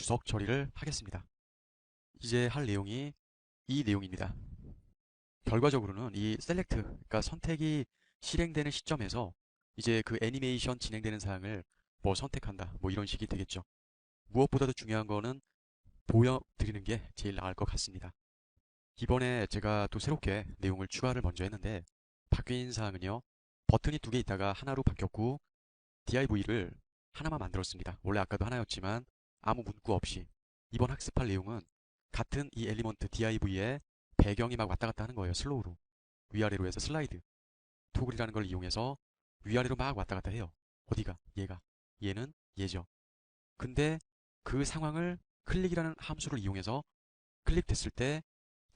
주석 처리를 하겠습니다. 이제 할 내용이 이 내용입니다. 결과적으로는 이 셀렉트, 그러니까 선택이 실행되는 시점에서 이제 그 애니메이션 진행되는 사항을 뭐 선택한다, 뭐 이런 식이 되겠죠. 무엇보다도 중요한 거는 보여드리는 게 제일 나을 것 같습니다. 이번에 제가 또 새롭게 내용을 추가를 먼저 했는데 바뀐 사항은요. 버튼이 두 개 있다가 하나로 바뀌었고 div를 하나만 만들었습니다. 원래 아까도 하나였지만 아무 문구 없이 이번 학습할 내용은 같은 이 엘리먼트 div의 배경이 막 왔다 갔다 하는 거예요. 슬로우로 위아래로 해서 슬라이드 토글이라는 걸 이용해서 위아래로 막 왔다 갔다 해요. 어디가? 얘가. 얘는 얘죠. 근데 그 상황을 클릭이라는 함수를 이용해서 클릭됐을 때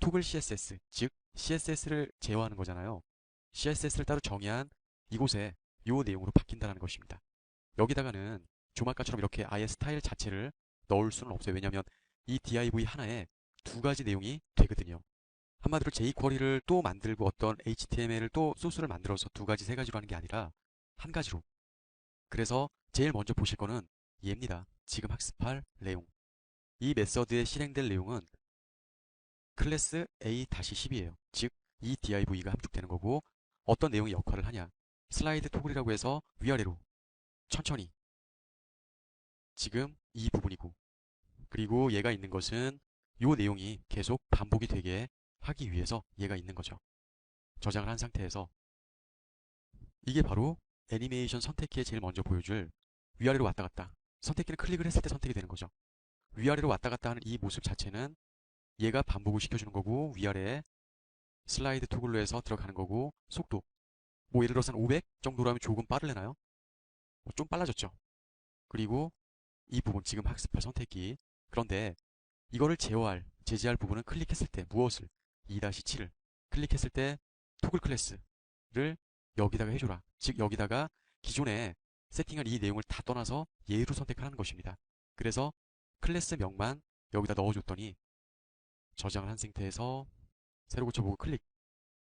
토글 CSS, 즉 CSS를 제어하는 거잖아요. CSS를 따로 정의한 이곳에 요 내용으로 바뀐다는 것입니다. 여기다가는 조막가처럼 이렇게 아예 스타일 자체를 넣을 수는 없어요. 왜냐하면 이 div 하나에 두 가지 내용이 되거든요. 한마디로 jQuery를 또 만들고 어떤 HTML을 또 소스를 만들어서 두 가지, 세 가지로 하는 게 아니라 한 가지로. 그래서 제일 먼저 보실 거는 얘입니다. 지금 학습할 내용. 이 메서드에 실행될 내용은 클래스 A-10이에요. 즉, 이 div가 함축되는 거고 어떤 내용의 역할을 하냐. 슬라이드 토글이라고 해서 위아래로 천천히 지금 이 부분이고 그리고 얘가 있는 것은 요 내용이 계속 반복이 되게 하기 위해서 얘가 있는 거죠. 저장을 한 상태에서 이게 바로 애니메이션 선택키에 제일 먼저 보여줄 위아래로 왔다 갔다 선택키를 클릭을 했을 때 선택이 되는 거죠. 위아래로 왔다 갔다 하는 이 모습 자체는 얘가 반복을 시켜주는 거고 위아래에 슬라이드 토글로 해서 들어가는 거고 속도 뭐 예를 들어서 한 500 정도로 하면 조금 빠르려나요? 좀 빨라졌죠. 그리고 이 부분 지금 학습할 선택키 그런데 이거를 제지할 부분은 클릭했을 때 무엇을 2-7을 클릭했을 때 토글 클래스를 여기다가 해줘라. 즉 여기다가 기존에 세팅한 이 내용을 다 떠나서 얘로 선택하는 것입니다. 그래서 클래스 명만 여기다 넣어줬더니 저장을 한 상태에서 새로 고쳐보고 클릭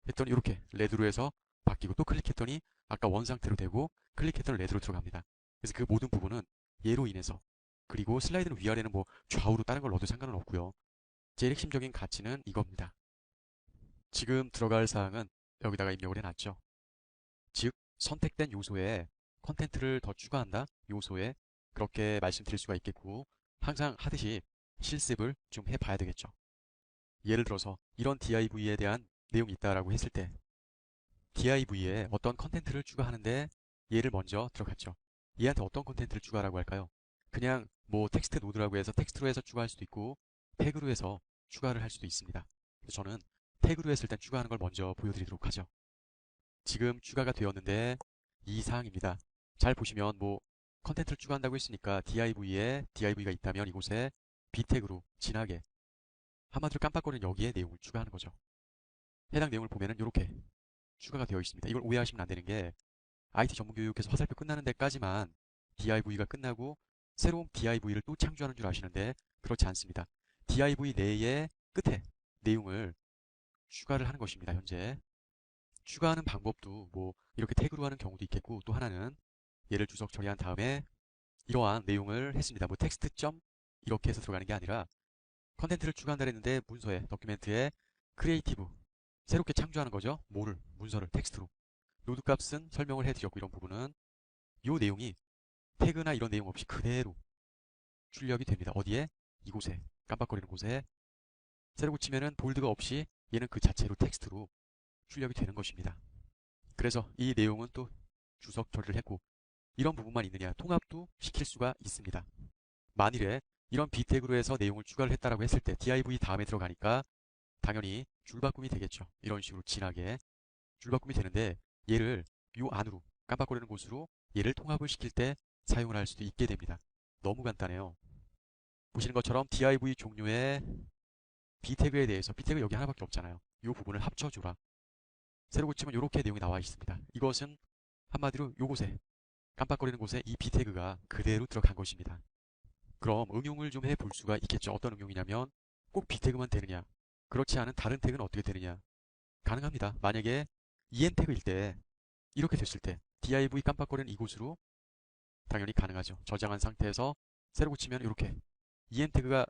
했더니 이렇게 레드로 해서 바뀌고 또 클릭했더니 아까 원 상태로 되고 클릭했더니 레드로 들어갑니다. 그래서 그 모든 부분은 얘로 인해서 그리고 슬라이드는 위아래는 뭐 좌우로 다른 걸 넣어도 상관은 없고요. 제일 핵심적인 가치는 이겁니다. 지금 들어갈 사항은 여기다가 입력을 해놨죠. 즉 선택된 요소에 컨텐트를 더 추가한다 요소에 그렇게 말씀드릴 수가 있겠고 항상 하듯이 실습을 좀 해봐야 되겠죠. 예를 들어서 이런 div에 대한 내용이 있다라고 했을 때 div에 어떤 컨텐트를 추가하는데 얘를 먼저 들어갔죠. 얘한테 어떤 컨텐트를 추가하라고 할까요? 그냥 뭐 텍스트 노드라고 해서 텍스트로 해서 추가할 수도 있고 태그로 해서 추가를 할 수도 있습니다. 그래서 저는 태그로 했을 땐 추가하는 걸 먼저 보여드리도록 하죠. 지금 추가가 되었는데 이 사항입니다. 잘 보시면 뭐 컨텐츠를 추가한다고 했으니까 div에 div가 있다면 이곳에 b 태그로 진하게 한마디로 깜빡거리는 여기에 내용을 추가하는 거죠. 해당 내용을 보면은 이렇게 추가가 되어 있습니다. 이걸 오해하시면 안 되는 게 IT 전문 교육에서 화살표 끝나는 데까지만 div가 끝나고 새로운 div를 또 창조하는 줄 아시는데 그렇지 않습니다. div 내의 끝에 내용을 추가를 하는 것입니다. 현재 추가하는 방법도 뭐 이렇게 태그로 하는 경우도 있겠고 또 하나는 얘를 주석 처리한 다음에 이러한 내용을 했습니다. 뭐 텍스트 점 이렇게 해서 들어가는 게 아니라 컨텐츠를 추가한다 했는데 문서에 더큐멘트에 크리에이티브 새롭게 창조하는 거죠. 뭐를 문서를 텍스트로 노드 값은 설명을 해드렸고 이런 부분은 이 내용이 태그나 이런 내용 없이 그대로 출력이 됩니다. 어디에? 이곳에 깜빡거리는 곳에 새로 고치면은 볼드가 없이 얘는 그 자체로 텍스트로 출력이 되는 것입니다. 그래서 이 내용은 또 주석 처리를 했고 이런 부분만 있느냐 통합도 시킬 수가 있습니다. 만일에 이런 b택으로 해서 내용을 추가를 했다라고 했을 때 div 다음에 들어가니까 당연히 줄바꿈이 되겠죠. 이런 식으로 진하게 줄바꿈이 되는데 얘를 요 안으로 깜빡거리는 곳으로 얘를 통합을 시킬 때 사용을 할 수도 있게 됩니다. 너무 간단해요. 보시는 것처럼 div 종류의 b태그에 대해서 b태그 여기 하나밖에 없잖아요. 이 부분을 합쳐주라. 새로 고치면 이렇게 내용이 나와 있습니다. 이것은 한마디로 요곳에 깜빡거리는 곳에 이 b태그가 그대로 들어간 것입니다. 그럼 응용을 좀 해볼 수가 있겠죠. 어떤 응용이냐면 꼭 b태그만 되느냐 그렇지 않은 다른 태그는 어떻게 되느냐 가능합니다. 만약에 en 태그일 때 이렇게 됐을 때 div 깜빡거리는 이곳으로 당연히 가능하죠. 저장한 상태에서 새로 고치면 이렇게 EM 태그가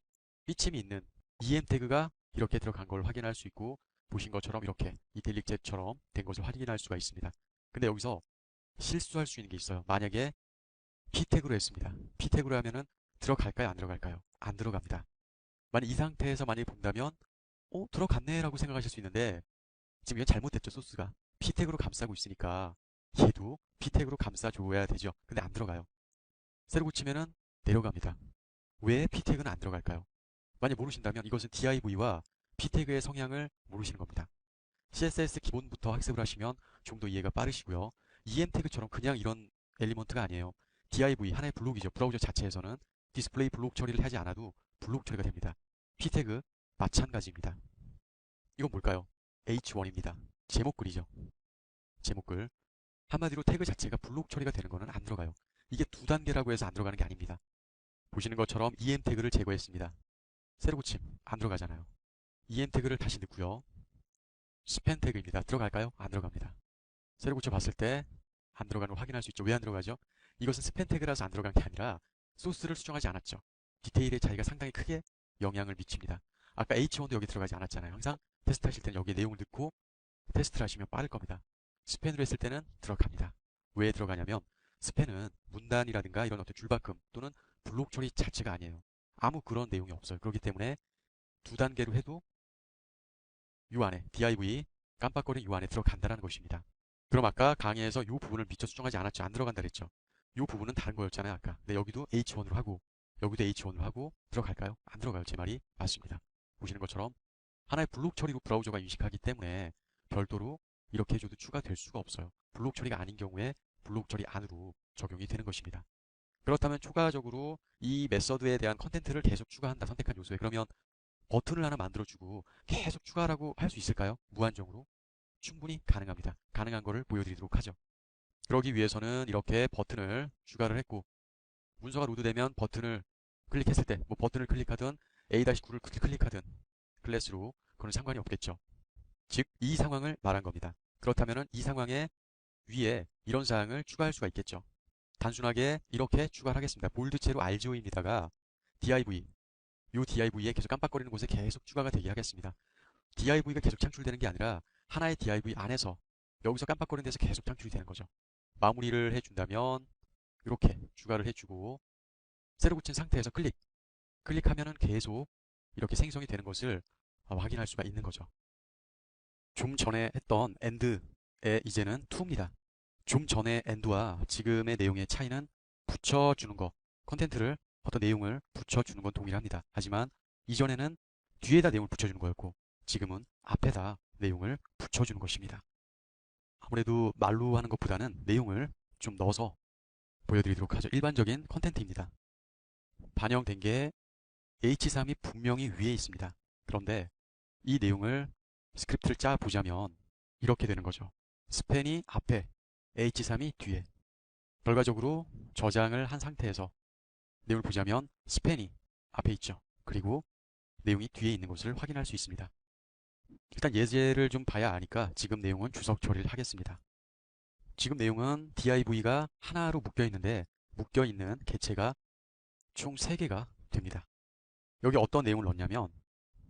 삐침이 있는 EM 태그가 이렇게 들어간 걸 확인할 수 있고, 보신 것처럼 이렇게 이탈릭 Z처럼 된 것을 확인할 수가 있습니다. 근데 여기서 실수할 수 있는 게 있어요. 만약에 P 태그로 했습니다. P 태그로 하면은 들어갈까요? 안 들어갈까요? 안 들어갑니다. 만약 이 상태에서 만약에 본다면 들어갔네 라고 생각하실 수 있는데, 지금 이건 잘못됐죠. 소스가 P 태그로 감싸고 있으니까 얘도 P 태그로 감싸줘야 되죠. 근데 안 들어가요. 새로 고치면은 내려갑니다. 왜 P 태그는 안 들어갈까요? 만약 모르신다면 이것은 DIV와 P 태그의 성향을 모르시는 겁니다. CSS 기본부터 학습을 하시면 좀 더 이해가 빠르시고요. EM 태그처럼 그냥 이런 엘리먼트가 아니에요. div 하나의 블록이죠. 브라우저 자체에서는 디스플레이 블록 처리를 하지 않아도 블록 처리가 됩니다. P 태그 마찬가지입니다. 이건 뭘까요? H1입니다. 제목글이죠. 제목글. 한마디로 태그 자체가 블록 처리가 되는 거는 안 들어가요. 이게 두 단계라고 해서 안 들어가는 게 아닙니다. 보시는 것처럼 EM 태그를 제거했습니다. 새로 고침 안 들어가잖아요. EM 태그를 다시 넣고요. 스팬 태그입니다. 들어갈까요? 안 들어갑니다. 새로 고쳐봤을 때 안 들어가는 걸 확인할 수 있죠. 왜 안 들어가죠? 이것은 스팬 태그라서 안 들어간 게 아니라 소스를 수정하지 않았죠. 디테일의 차이가 상당히 크게 영향을 미칩니다. 아까 H1도 여기 들어가지 않았잖아요. 항상 테스트 하실 때는 여기에 내용을 넣고 테스트를 하시면 빠를 겁니다. 스팬으로 했을 때는 들어갑니다. 왜 들어가냐면 스팬은 문단이라든가 이런 어떤 줄바꿈 또는 블록 처리 자체가 아니에요. 아무 그런 내용이 없어요. 그렇기 때문에 두 단계로 해도 요 안에 div 깜빡거린 요 안에 들어간다는 것입니다. 그럼 아까 강의에서 이 부분을 미처 수정하지 않았죠. 안 들어간다 그랬죠. 이 부분은 다른 거였잖아요. 아까. 근데 여기도 H1으로 하고 여기도 H1으로 하고 들어갈까요? 안 들어가요. 제 말이 맞습니다. 보시는 것처럼 하나의 블록 처리로 브라우저가 인식하기 때문에 별도로 이렇게 해줘도 추가될 수가 없어요. 블록 처리가 아닌 경우에 블록 처리 안으로 적용이 되는 것입니다. 그렇다면 추가적으로 이 메서드에 대한 컨텐츠를 계속 추가한다. 선택한 요소에. 그러면 버튼을 하나 만들어주고 계속 추가라고 할 수 있을까요? 무한정으로? 충분히 가능합니다. 가능한 거를 보여드리도록 하죠. 그러기 위해서는 이렇게 버튼을 추가를 했고, 문서가 로드되면 버튼을 클릭했을 때, 뭐 버튼을 클릭하든 A-9를 클릭하든 클래스로 그건 상관이 없겠죠. 즉, 이 상황을 말한 겁니다. 그렇다면 이 상황에 위에 이런 사항을 추가할 수가 있겠죠. 단순하게 이렇게 추가를 하겠습니다. 볼드체로 RGO입니다가 div, 요 div에 계속 깜빡거리는 곳에 계속 추가가 되게 하겠습니다. div가 계속 창출되는 게 아니라 하나의 div 안에서 여기서 깜빡거리는 데서 계속 창출이 되는 거죠. 마무리를 해준다면 이렇게 추가를 해주고 새로 고친 상태에서 클릭하면은 계속 이렇게 생성이 되는 것을 확인할 수가 있는 거죠. 좀 전에 했던 end에 이제는 to입니다. 좀 전에 end와 지금의 내용의 차이는 붙여주는 거, 컨텐츠를 어떤 내용을 붙여주는 건 동일합니다. 하지만 이전에는 뒤에다 내용을 붙여주는 거였고 지금은 앞에다 내용을 붙여주는 것입니다. 아무래도 말로 하는 것보다는 내용을 좀 넣어서 보여드리도록 하죠. 일반적인 컨텐츠입니다. 반영된 게 H3이 분명히 위에 있습니다. 그런데 이 내용을 스크립트를 짜 보자면 이렇게 되는 거죠. 스팬이 앞에, H3이 뒤에. 결과적으로 저장을 한 상태에서 내용을 보자면 스팬이 앞에 있죠. 그리고 내용이 뒤에 있는 것을 확인할 수 있습니다. 일단 예제를 좀 봐야 아니까 지금 내용은 주석 처리를 하겠습니다. 지금 내용은 div가 하나로 묶여 있는데 묶여 있는 개체가 총 3개가 됩니다. 여기 어떤 내용을 넣냐면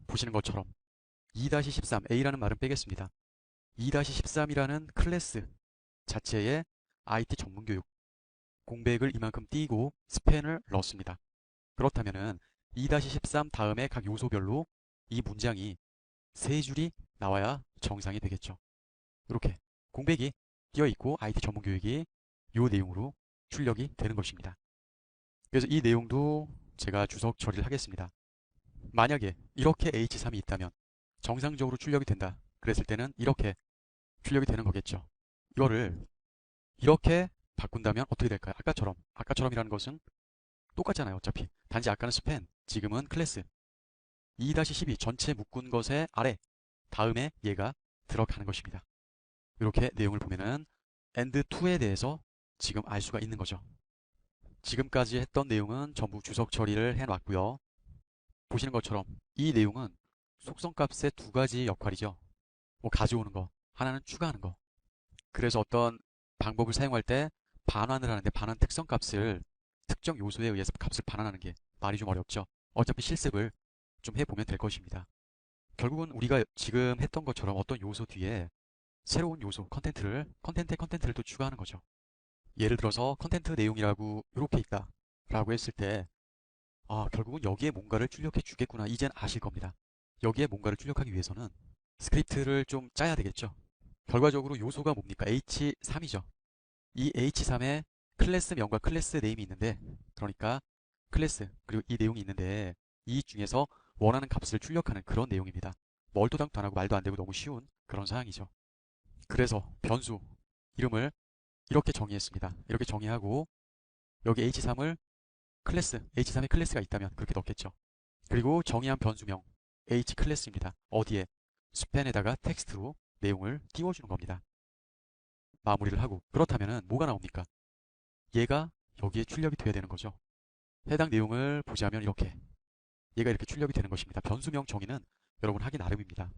보시는 것처럼 2-13 A라는 말은 빼겠습니다. 2-13이라는 클래스 자체에 IT 전문교육 공백을 이만큼 띄고 스팬을 넣었습니다. 그렇다면은 2-13 다음에 각 요소별로 이 문장이 3줄이 나와야 정상이 되겠죠. 이렇게 공백이 띄어 있고 IT 전문교육이 이 내용으로 출력이 되는 것입니다. 그래서 이 내용도 제가 주석 처리를 하겠습니다. 만약에 이렇게 H3이 있다면 정상적으로 출력이 된다. 그랬을 때는 이렇게 출력이 되는 거겠죠. 이거를 이렇게 바꾼다면 어떻게 될까요? 아까처럼이라는 것은 똑같잖아요. 어차피. 단지 아까는 스팬, 지금은 클래스. 2-12 전체 묶은 것의 아래, 다음에 얘가 들어가는 것입니다. 이렇게 내용을 보면은 end2에 대해서 지금 알 수가 있는 거죠. 지금까지 했던 내용은 전부 주석 처리를 해놨고요. 보시는 것처럼 이 내용은 속성값의 2가지 역할이죠. 뭐 가져오는 거, 하나는 추가하는 거. 그래서 어떤 방법을 사용할 때 반환을 하는데 반환 특성값을 특정 요소에 의해서 값을 반환하는 게 말이 좀 어렵죠. 어차피 실습을 좀 해보면 될 것입니다. 결국은 우리가 지금 했던 것처럼 어떤 요소 뒤에 새로운 요소, 컨텐츠를 또 추가하는 거죠. 예를 들어서 컨텐츠 내용이라고 이렇게 있다 라고 했을 때 결국은 여기에 뭔가를 출력해 주겠구나 이젠 아실 겁니다. 여기에 뭔가를 출력하기 위해서는 스크립트를 좀 짜야 되겠죠. 결과적으로 요소가 뭡니까? H3이죠. 이 H3에 클래스 명과 클래스 네임이 있는데, 그러니까 클래스 그리고 이 내용이 있는데 이 중에서 원하는 값을 출력하는 그런 내용입니다. 멀토당도 안 하고 말도 안 되고 너무 쉬운 그런 사항이죠. 그래서 변수 이름을 이렇게 정의했습니다. 이렇게 정의하고 여기 H3을 H3에 클래스가 있다면 그렇게 넣겠죠. 그리고 정의한 변수명 H클래스입니다. 어디에? 스팬에다가 텍스트로 내용을 띄워주는 겁니다. 마무리를 하고 그렇다면 뭐가 나옵니까? 얘가 여기에 출력이 돼야 되는 거죠. 해당 내용을 보자면 얘가 이렇게 출력이 되는 것입니다. 변수명 정의는 여러분 하기 나름입니다.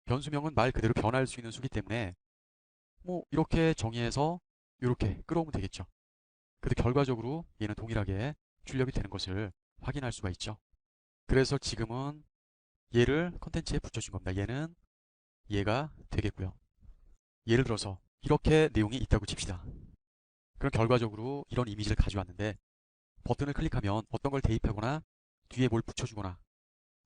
변수명은 말 그대로 변할 수 있는 수기 때문에 뭐 이렇게 정의해서 이렇게 끌어오면 되겠죠. 근데 결과적으로 얘는 동일하게 출력이 되는 것을 확인할 수가 있죠. 그래서 지금은 얘를 컨텐츠에 붙여준 겁니다. 얘가 되겠고요. 예를 들어서 이렇게 내용이 있다고 칩시다. 그럼 결과적으로 이런 이미지를 가져왔는데 버튼을 클릭하면 어떤 걸 대입하거나 뒤에 뭘 붙여주거나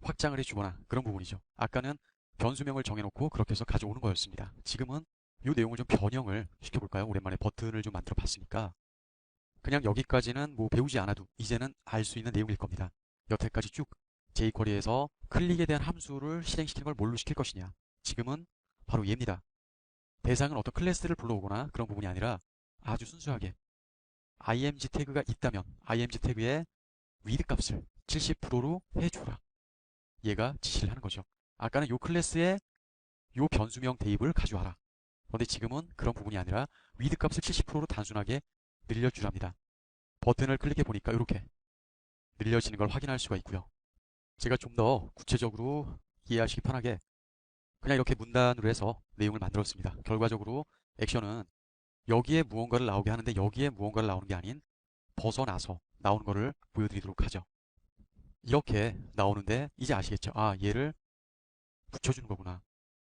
확장을 해주거나 그런 부분이죠. 아까는 변수명을 정해놓고 그렇게 해서 가져오는 거였습니다. 지금은 이 내용을 좀 변형을 시켜볼까요? 오랜만에 버튼을 좀 만들어 봤으니까 그냥 여기까지는 뭐 배우지 않아도 이제는 알 수 있는 내용일 겁니다. 여태까지 쭉 jQuery에서 클릭에 대한 함수를 실행시키는 걸 뭘로 시킬 것이냐. 지금은 바로 얘입니다. 대상은 어떤 클래스를 불러오거나 그런 부분이 아니라 아주 순수하게 img 태그가 있다면 img 태그의 with 값을 70%로 해줘라. 얘가 지시를 하는 거죠. 아까는 요 클래스에 요 변수명 대입을 가져와라. 그런데 지금은 그런 부분이 아니라 with 값을 70%로 단순하게 늘려주랍니다. 버튼을 클릭해 보니까 이렇게 늘려지는 걸 확인할 수가 있고요. 제가 좀 더 구체적으로 이해하시기 편하게 그냥 이렇게 문단으로 해서 내용을 만들었습니다. 결과적으로 액션은 여기에 무언가를 나오게 하는데 여기에 무언가를 나오는 게 아닌 벗어나서 나오는 거를 보여드리도록 하죠. 이렇게 나오는데 이제 아시겠죠? 얘를 붙여주는 거구나.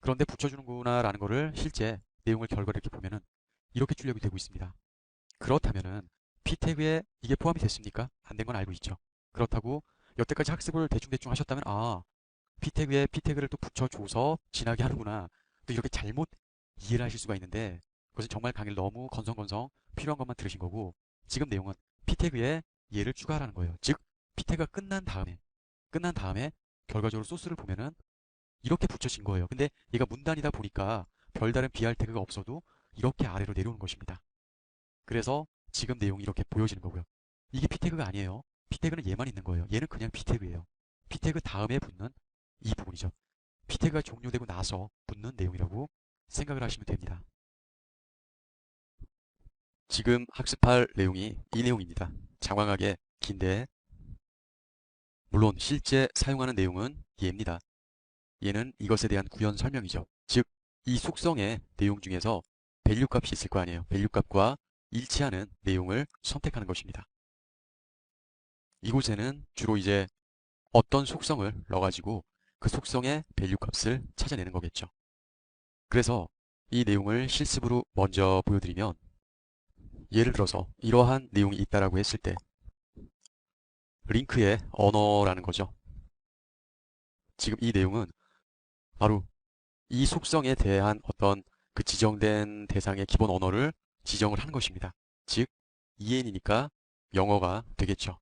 그런데 붙여주는구나 라는 거를 실제 내용을 결과를 이렇게 보면은 이렇게 출력이 되고 있습니다. 그렇다면은 p 태그에 이게 포함이 됐습니까? 안 된 건 알고 있죠. 그렇다고 여태까지 학습을 대충대충 하셨다면 p 태그에 p 태그를 또 붙여줘서 지나게 하는구나. 또 이렇게 잘못 이해를 하실 수가 있는데 그것은 정말 강의를 너무 건성건성 필요한 것만 들으신 거고 지금 내용은 p 태그에 얘를 추가하라는 거예요. 즉 p 태그가 끝난 다음에 결과적으로 소스를 보면은 이렇게 붙여진 거예요. 근데 얘가 문단이다 보니까 별다른 BR 태그가 없어도 이렇게 아래로 내려오는 것입니다. 그래서 지금 내용이 이렇게 보여지는 거고요. 이게 p 태그가 아니에요. p 태그는 얘만 있는 거예요. 얘는 그냥 p 태그예요. p 태그 다음에 붙는 이 부분이죠. p 태그가 종료되고 나서 붙는 내용이라고 생각을 하시면 됩니다. 지금 학습할 내용이 이 내용입니다. 장황하게 긴데 물론 실제 사용하는 내용은 얘입니다. 얘는 이것에 대한 구현 설명이죠. 즉, 이 속성의 내용 중에서 밸류 값이 있을 거 아니에요. 밸류 값과 일치하는 내용을 선택하는 것입니다. 이곳에는 주로 이제 어떤 속성을 넣어가지고 그 속성의 밸류 값을 찾아내는 거겠죠. 그래서 이 내용을 실습으로 먼저 보여드리면 예를 들어서 이러한 내용이 있다라고 했을 때 링크의 언어라는 거죠. 지금 이 내용은 바로 이 속성에 대한 어떤 그 지정된 대상의 기본 언어를 지정을 한 것입니다. 즉, EN이니까 영어가 되겠죠.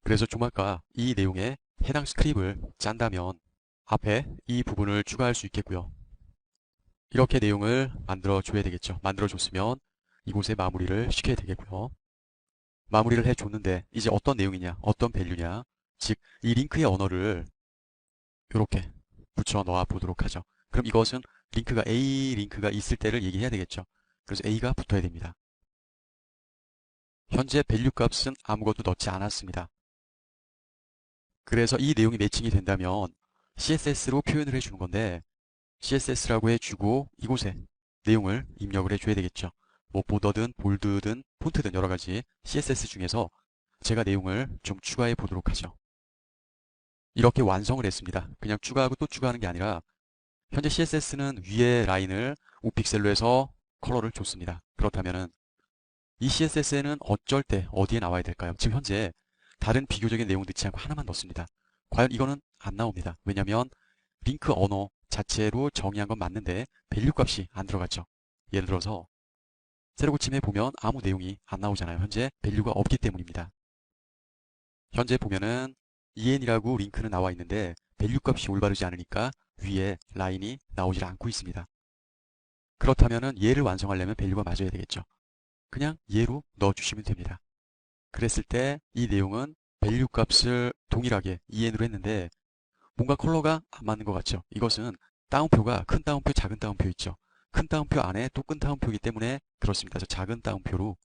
그래서 좀 아까 이 내용에 해당 스크립을 짠다면 앞에 이 부분을 추가할 수 있겠고요. 이렇게 내용을 만들어 줘야 되겠죠. 만들어 줬으면 이곳에 마무리를 시켜야 되겠고요. 마무리를 해줬는데 이제 어떤 내용이냐, 어떤 밸류냐, 즉 이 링크의 언어를 이렇게 붙여 넣어 보도록 하죠. 그럼 이것은 A 링크가 있을 때를 얘기해야 되겠죠. 그래서 A가 붙어야 됩니다. 현재 밸류 값은 아무것도 넣지 않았습니다. 그래서 이 내용이 매칭이 된다면 CSS로 표현을 해주는 건데 CSS라고 해주고 이곳에 내용을 입력을 해줘야 되겠죠. 뭐 보더든 볼드든 폰트든 여러가지 CSS 중에서 제가 내용을 좀 추가해 보도록 하죠. 이렇게 완성을 했습니다. 그냥 추가하고 또 추가하는 게 아니라 현재 CSS는 위에 라인을 우픽셀로 해서 컬러를 줬습니다. 그렇다면은 이 CSS에는 어쩔 때 어디에 나와야 될까요? 지금 현재 다른 비교적인 내용 넣지 않고 하나만 넣습니다. 과연 이거는 안 나옵니다. 왜냐하면 링크 언어 자체로 정의한 건 맞는데 밸류 값이 안 들어갔죠. 예를 들어서 새로 고침해 보면 아무 내용이 안 나오잖아요. 현재 밸류가 없기 때문입니다. 현재 보면은 en이라고 링크는 나와 있는데 밸류 값이 올바르지 않으니까 위에 라인이 나오질 않고 있습니다. 그렇다면은 얘를 완성하려면 밸류가 맞아야 되겠죠. 그냥 얘로 넣어주시면 됩니다. 그랬을 때 이 내용은 밸류 값을 동일하게 en으로 했는데 뭔가 컬러가 안 맞는 것 같죠. 이것은 따옴표가 큰 따옴표, 작은 따옴표 있죠. 큰 따옴표 안에 또 큰 따옴표이기 때문에 그렇습니다. 저 작은 따옴표로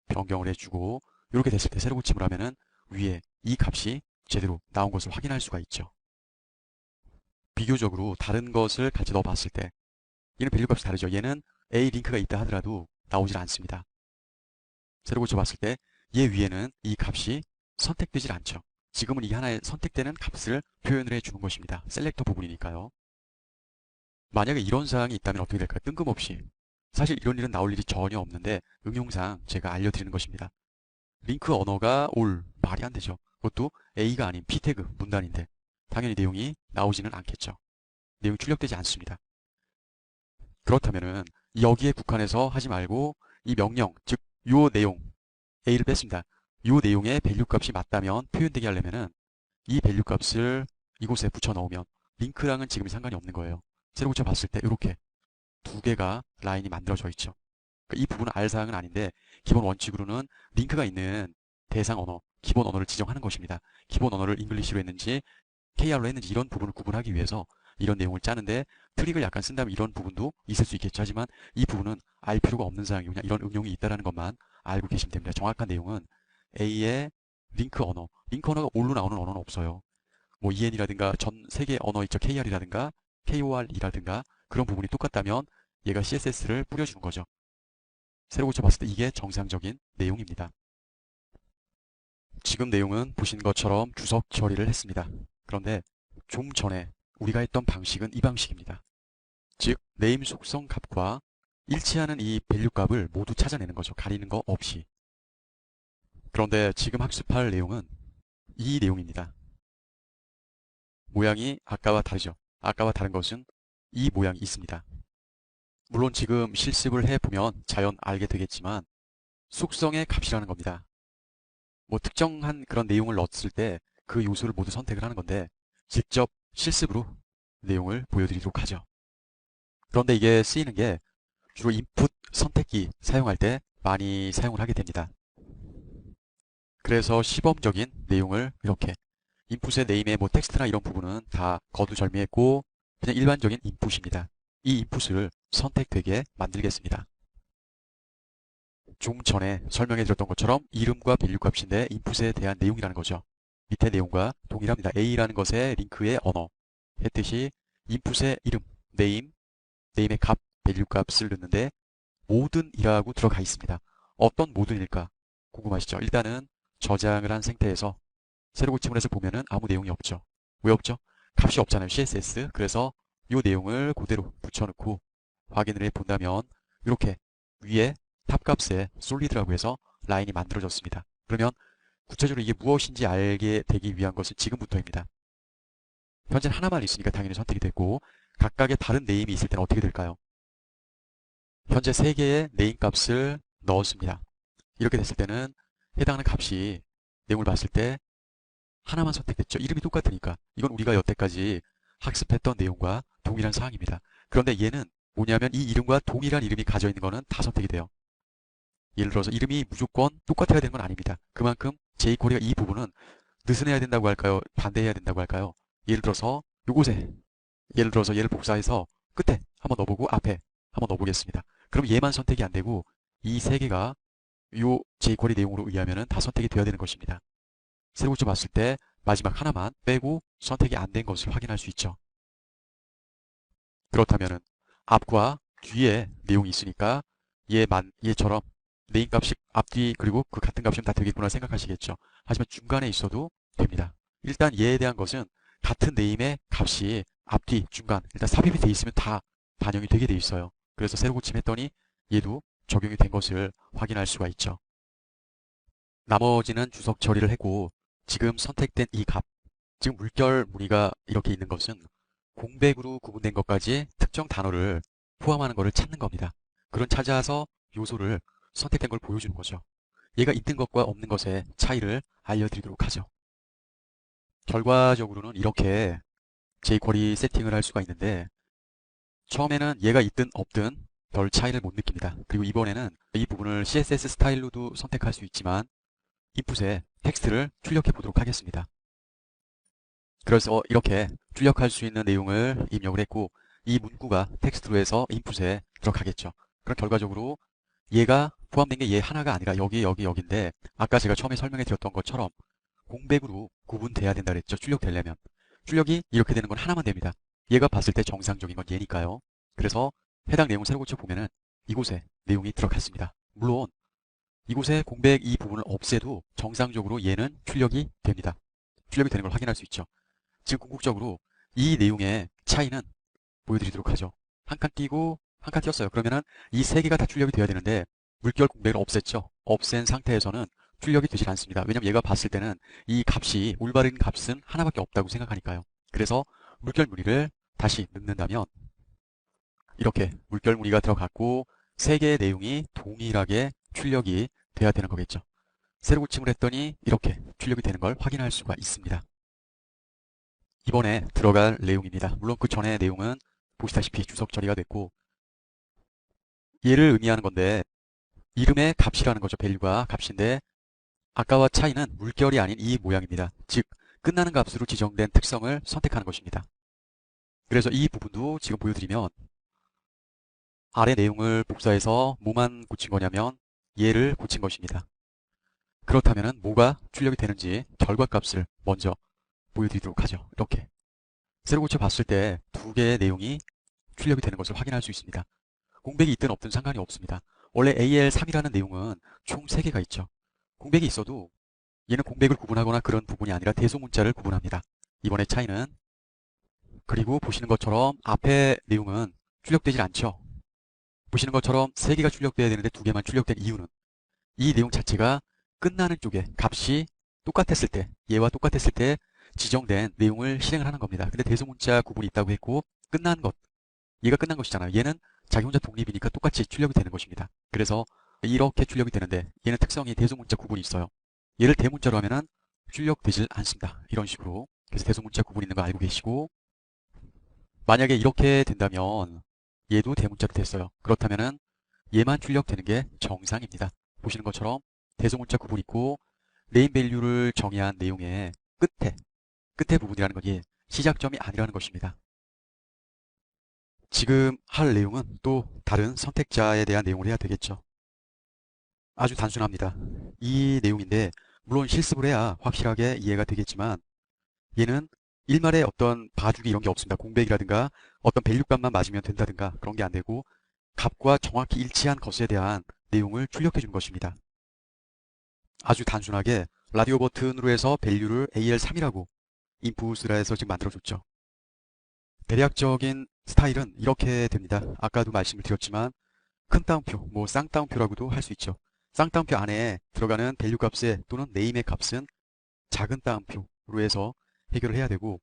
변경을 해주고 이렇게 됐을 때 세로 고침을 하면은 위에 이 값이 제대로 나온 것을 확인할 수가 있죠. 비교적으로 다른 것을 같이 넣어봤을 때 얘는 밸류 값이 다르죠. 얘는 A 링크가 있다 하더라도 나오질 않습니다. 세로 고쳐봤을 때 얘 위에는 이 값이 선택되질 않죠. 지금은 이 하나의 선택되는 값을 표현을 해주는 것입니다. 셀렉터 부분이니까요. 만약에 이런 사항이 있다면 어떻게 될까요? 뜬금없이. 사실 이런 일은 나올 일이 전혀 없는데 응용상 제가 알려드리는 것입니다. 링크 언어가 올 말이 안 되죠. 그것도 A가 아닌 P 태그 문단인데 당연히 내용이 나오지는 않겠죠. 내용이 출력되지 않습니다. 그렇다면은 여기에 국한해서 하지 말고 이 명령, 즉 요 내용 A를 뺐습니다. 요 내용의 밸류 값이 맞다면 표현되게 하려면은 이 밸류 값을 이곳에 붙여 넣으면 링크랑은 지금 상관이 없는 거예요. 세로 고쳐 봤을 때 이렇게 두 개가 라인이 만들어져 있죠. 그러니까 이 부분은 알 사항은 아닌데 기본 원칙으로는 링크가 있는 대상 언어, 기본 언어를 지정하는 것입니다. 기본 언어를 잉글리시로 했는지 KR로 했는지 이런 부분을 구분하기 위해서 이런 내용을 짜는데 트릭을 약간 쓴다면 이런 부분도 있을 수 있겠죠. 하지만 이 부분은 알 필요가 없는 사항이고 그냥 이런 응용이 있다는 것만 알고 계시면 됩니다. 정확한 내용은 A의 링크 언어가 올로 나오는 언어는 없어요. 뭐 EN이라든가 전 세계 언어 있죠. KR이라든가 KOR이라든가 그런 부분이 똑같다면 얘가 CSS를 뿌려주는 거죠. 새로 고쳐봤을 때 이게 정상적인 내용입니다. 지금 내용은 보신 것처럼 주석 처리를 했습니다. 그런데 좀 전에 우리가 했던 방식은 이 방식입니다. 즉 네임 속성 값과 일치하는 이 밸류 값을 모두 찾아내는 거죠. 가리는 거 없이. 그런데 지금 학습할 내용은 이 내용입니다. 모양이 아까와 다르죠. 아까와 다른 것은 이 모양이 있습니다. 물론 지금 실습을 해보면 자연 알게 되겠지만 속성의 값이라는 겁니다. 뭐 특정한 그런 내용을 넣었을 때 그 요소를 모두 선택을 하는 건데 직접 실습으로 내용을 보여드리도록 하죠. 그런데 이게 쓰이는 게 주로 인풋 선택기 사용할 때 많이 사용을 하게 됩니다. 그래서 시범적인 내용을 이렇게 인풋의 네임의 뭐 텍스트나 이런 부분은 다 거두절미했고 그냥 일반적인 인풋입니다. 이 인풋을 선택되게 만들겠습니다. 좀 전에 설명해 드렸던 것처럼 이름과 밸류 값인데 인풋에 대한 내용이라는 거죠. 밑에 내용과 동일합니다. A라는 것의 링크의 언어 했듯이 인풋의 이름, 네임의 값, 밸류 값을 넣는데 모든이라고 들어가 있습니다. 어떤 모든일까 궁금하시죠? 일단은 저장을 한 상태에서 새로 고침을 해서 보면은 아무 내용이 없죠. 왜 없죠? 값이 없잖아요. CSS. 그래서 이 내용을 그대로 붙여놓고 확인을 해 본다면 이렇게 위에 탑값에 솔리드라고 해서 라인이 만들어졌습니다. 그러면 구체적으로 이게 무엇인지 알게 되기 위한 것은 지금부터입니다. 현재는 하나만 있으니까 당연히 선택이 됐고 각각의 다른 네임이 있을 때는 어떻게 될까요? 현재 3개의 네임 값을 넣었습니다. 이렇게 됐을 때는 해당하는 값이 내용을 봤을 때 하나만 선택됐죠. 이름이 똑같으니까. 이건 우리가 여태까지 학습했던 내용과 동일한 사항입니다. 그런데 얘는 뭐냐면 이 이름과 동일한 이름이 가져 있는 거는 다 선택이 돼요. 예를 들어서 이름이 무조건 똑같아야 되는 건 아닙니다. 그만큼 jQuery가 이 부분은 느슨해야 된다고 할까요? 반대해야 된다고 할까요? 예를 들어서 요곳에 예를 들어서 얘를 복사해서 끝에 한번 넣어보고 앞에 한번 넣어보겠습니다. 그럼 얘만 선택이 안 되고 이 세 개가 요 jQuery 내용으로 의하면 다 선택이 되어야 되는 것입니다. 새로 고쳐봤을 때 마지막 하나만 빼고 선택이 안 된 것을 확인할 수 있죠. 그렇다면 앞과 뒤에 내용이 있으니까 얘처럼 네임 값이 앞뒤 그리고 그 같은 값이면 다 되겠구나 생각하시겠죠. 하지만 중간에 있어도 됩니다. 일단 얘에 대한 것은 같은 네임의 값이 앞뒤, 중간 일단 삽입이 돼 있으면 다 반영이 되게 돼 있어요. 그래서 새로 고침했더니 얘도 적용이 된 것을 확인할 수가 있죠. 나머지는 주석 처리를 했고 지금 선택된 이 값, 지금 물결 무늬가 이렇게 있는 것은 공백으로 구분된 것까지 특정 단어를 포함하는 것을 찾는 겁니다. 그런 찾아서 요소를 선택된 걸 보여주는 거죠. 얘가 있는 것과 없는 것의 차이를 알려드리도록 하죠. 결과적으로는 이렇게 jQuery 세팅을 할 수가 있는데 처음에는 얘가 있든 없든 별 차이를 못 느낍니다. 그리고 이번에는 이 부분을 CSS 스타일로도 선택할 수 있지만 인풋에 텍스트를 출력해 보도록 하겠습니다. 그래서 이렇게 출력할 수 있는 내용을 입력을 했고 이 문구가 텍스트로 해서 인풋에 들어가겠죠. 그럼 결과적으로 얘가 포함된 게 얘 하나가 아니라 여기인데 아까 제가 처음에 설명해 드렸던 것처럼 공백으로 구분돼야 된다 그랬죠. 출력되려면. 출력이 이렇게 되는 건 하나만 됩니다. 얘가 봤을 때 정상적인 건 얘니까요. 그래서 해당 내용을 새로 고쳐 보면은 이곳에 내용이 들어갔습니다. 물론 이곳에 공백 이 부분을 없애도 정상적으로 얘는 출력이 됩니다. 출력이 되는 걸 확인할 수 있죠. 지금 궁극적으로 이 내용의 차이는 보여드리도록 하죠. 한 칸 띄고 한 칸 띄었어요. 그러면은 이 세 개가 다 출력이 돼야 되는데 물결 공백을 없앴죠. 없앤 상태에서는 출력이 되질 않습니다. 왜냐면 얘가 봤을 때는 이 값이 올바른 값은 하나밖에 없다고 생각하니까요. 그래서 물결 무늬를 다시 넣는다면 이렇게 물결 무늬가 들어갔고 세 개의 내용이 동일하게 출력이 돼야 되는 거겠죠. 새로 고침을 했더니 이렇게 출력이 되는 걸 확인할 수가 있습니다. 이번에 들어갈 내용입니다. 물론 그 전에 내용은 보시다시피 주석 처리가 됐고 얘를 의미하는 건데 이름의 값이라는 거죠. 밸류가 값인데 아까와 차이는 물결이 아닌 이 모양입니다. 즉 끝나는 값으로 지정된 특성을 선택하는 것입니다. 그래서 이 부분도 지금 보여드리면 아래 내용을 복사해서 뭐만 고친 거냐면 얘를 고친 것입니다. 그렇다면 뭐가 출력이 되는지 결과값을 먼저 보여드리도록 하죠. 이렇게 새로 고쳐 봤을 때 두 개의 내용이 출력이 되는 것을 확인할 수 있습니다. 공백이 있든 없든 상관이 없습니다. 원래 AL3이라는 내용은 총 3개가 있죠. 공백이 있어도 얘는 공백을 구분하거나 그런 부분이 아니라 대소문자를 구분합니다. 이번의 차이는 그리고 보시는 것처럼 앞에 내용은 출력되질 않죠. 보시는 것처럼 3개가 출력돼야 되는데 2개만 출력된 이유는 이 내용 자체가 끝나는 쪽에 값이 똑같았을 때 얘와 똑같았을 때 지정된 내용을 실행을 하는 겁니다. 근데 대소문자 구분이 있다고 했고 끝난 것 얘가 끝난 것이잖아요. 얘는 자기 혼자 독립이니까 똑같이 출력이 되는 것입니다. 그래서 이렇게 출력이 되는데 얘는 특성이 대소문자 구분이 있어요. 얘를 대문자로 하면은 출력되질 않습니다. 이런 식으로. 그래서 대소문자 구분이 있는 거 알고 계시고 만약에 이렇게 된다면 얘도 대문자로 됐어요. 그렇다면은 얘만 출력되는 게 정상입니다. 보시는 것처럼 대소문자 구분 있고 네임 밸류를 정의한 내용의 끝에 부분이라는 건 얘 시작점이 아니라는 것입니다. 지금 할 내용은 또 다른 선택자에 대한 내용을 해야 되겠죠. 아주 단순합니다. 이 내용인데 물론 실습을 해야 확실하게 이해가 되겠지만 얘는 일말에 어떤 봐주기 이런 게 없습니다. 공백이라든가 어떤 밸류 값만 맞으면 된다든가 그런 게 안 되고 값과 정확히 일치한 것에 대한 내용을 출력해 주는 것입니다. 아주 단순하게 라디오 버튼으로 해서 밸류를 AL3이라고 인풋이라 해서 지금 만들어줬죠. 대략적인 스타일은 이렇게 됩니다. 아까도 말씀을 드렸지만 큰 따옴표, 뭐 쌍따옴표라고도 할 수 있죠. 쌍따옴표 안에 들어가는 밸류 값에 또는 네임의 값은 작은 따옴표로 해서 해결을 해야 되고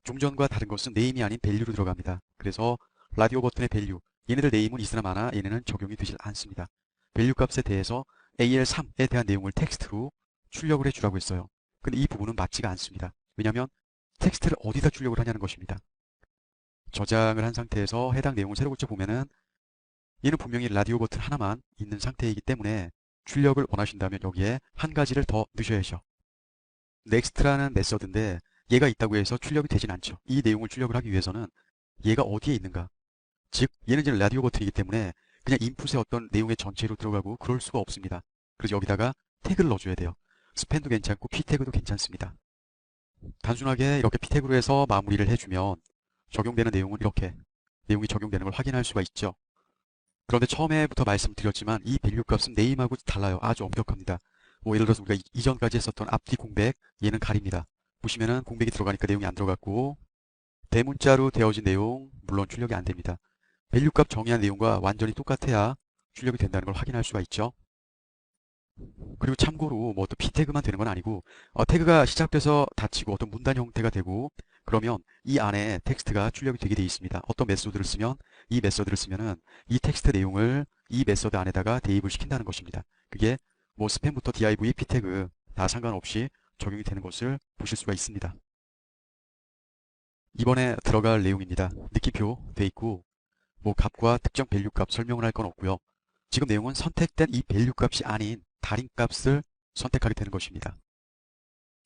좀 전과 다른 것은 네임이 아닌 밸류로 들어갑니다. 그래서 라디오 버튼의 밸류, 얘네들 네임은 있으나 마나 얘네는 적용이 되질 않습니다. 밸류 값에 대해서 AL3에 대한 내용을 텍스트로 출력을 해주라고 했어요. 근데 이 부분은 맞지가 않습니다. 왜냐하면 텍스트를 어디다 출력을 하냐는 것입니다. 저장을 한 상태에서 해당 내용을 새로 고쳐보면은 얘는 분명히 라디오 버튼 하나만 있는 상태이기 때문에 출력을 원하신다면 여기에 한 가지를 더 넣으셔야죠. next라는 메서드인데 얘가 있다고 해서 출력이 되진 않죠. 이 내용을 출력을 하기 위해서는 얘가 어디에 있는가. 즉 얘는 이제 라디오 버튼이기 때문에 그냥 인풋의 어떤 내용의 전체로 들어가고 그럴 수가 없습니다. 그래서 여기다가 태그를 넣어줘야 돼요. 스팬도 괜찮고 p 태그도 괜찮습니다. 단순하게 이렇게 p 태그로 해서 마무리를 해주면 적용되는 내용은 이렇게 내용이 적용되는 걸 확인할 수가 있죠. 그런데 처음에부터 말씀드렸지만 이 밸류 값은 네임하고 달라요. 아주 엄격합니다. 뭐 예를 들어서 우리가 이전까지 했었던 앞뒤 공백 얘는 가립니다. 보시면은 공백이 들어가니까 내용이 안 들어갔고 대문자로 되어진 내용 물론 출력이 안 됩니다. 밸류 값 정의한 내용과 완전히 똑같아야 출력이 된다는 걸 확인할 수가 있죠. 그리고 참고로 뭐 어떤 p 태그만 되는 건 아니고 태그가 시작돼서 닫히고 어떤 문단 형태가 되고 그러면 이 안에 텍스트가 출력이 되게 돼 있습니다. 어떤 메소드를 쓰면 이 메소드를 쓰면은 이 텍스트 내용을 이 메소드 안에다가 대입을 시킨다는 것입니다. 그게 뭐 스팸부터 div, p 태그 다 상관없이 적용이 되는 것을 보실 수가 있습니다. 이번에 들어갈 내용입니다. 느낌표 돼 있고 뭐 값과 특정 밸류 값 설명을 할 건 없고요. 지금 내용은 선택된 이 밸류 값이 아닌 다른 값을 선택하게 되는 것입니다.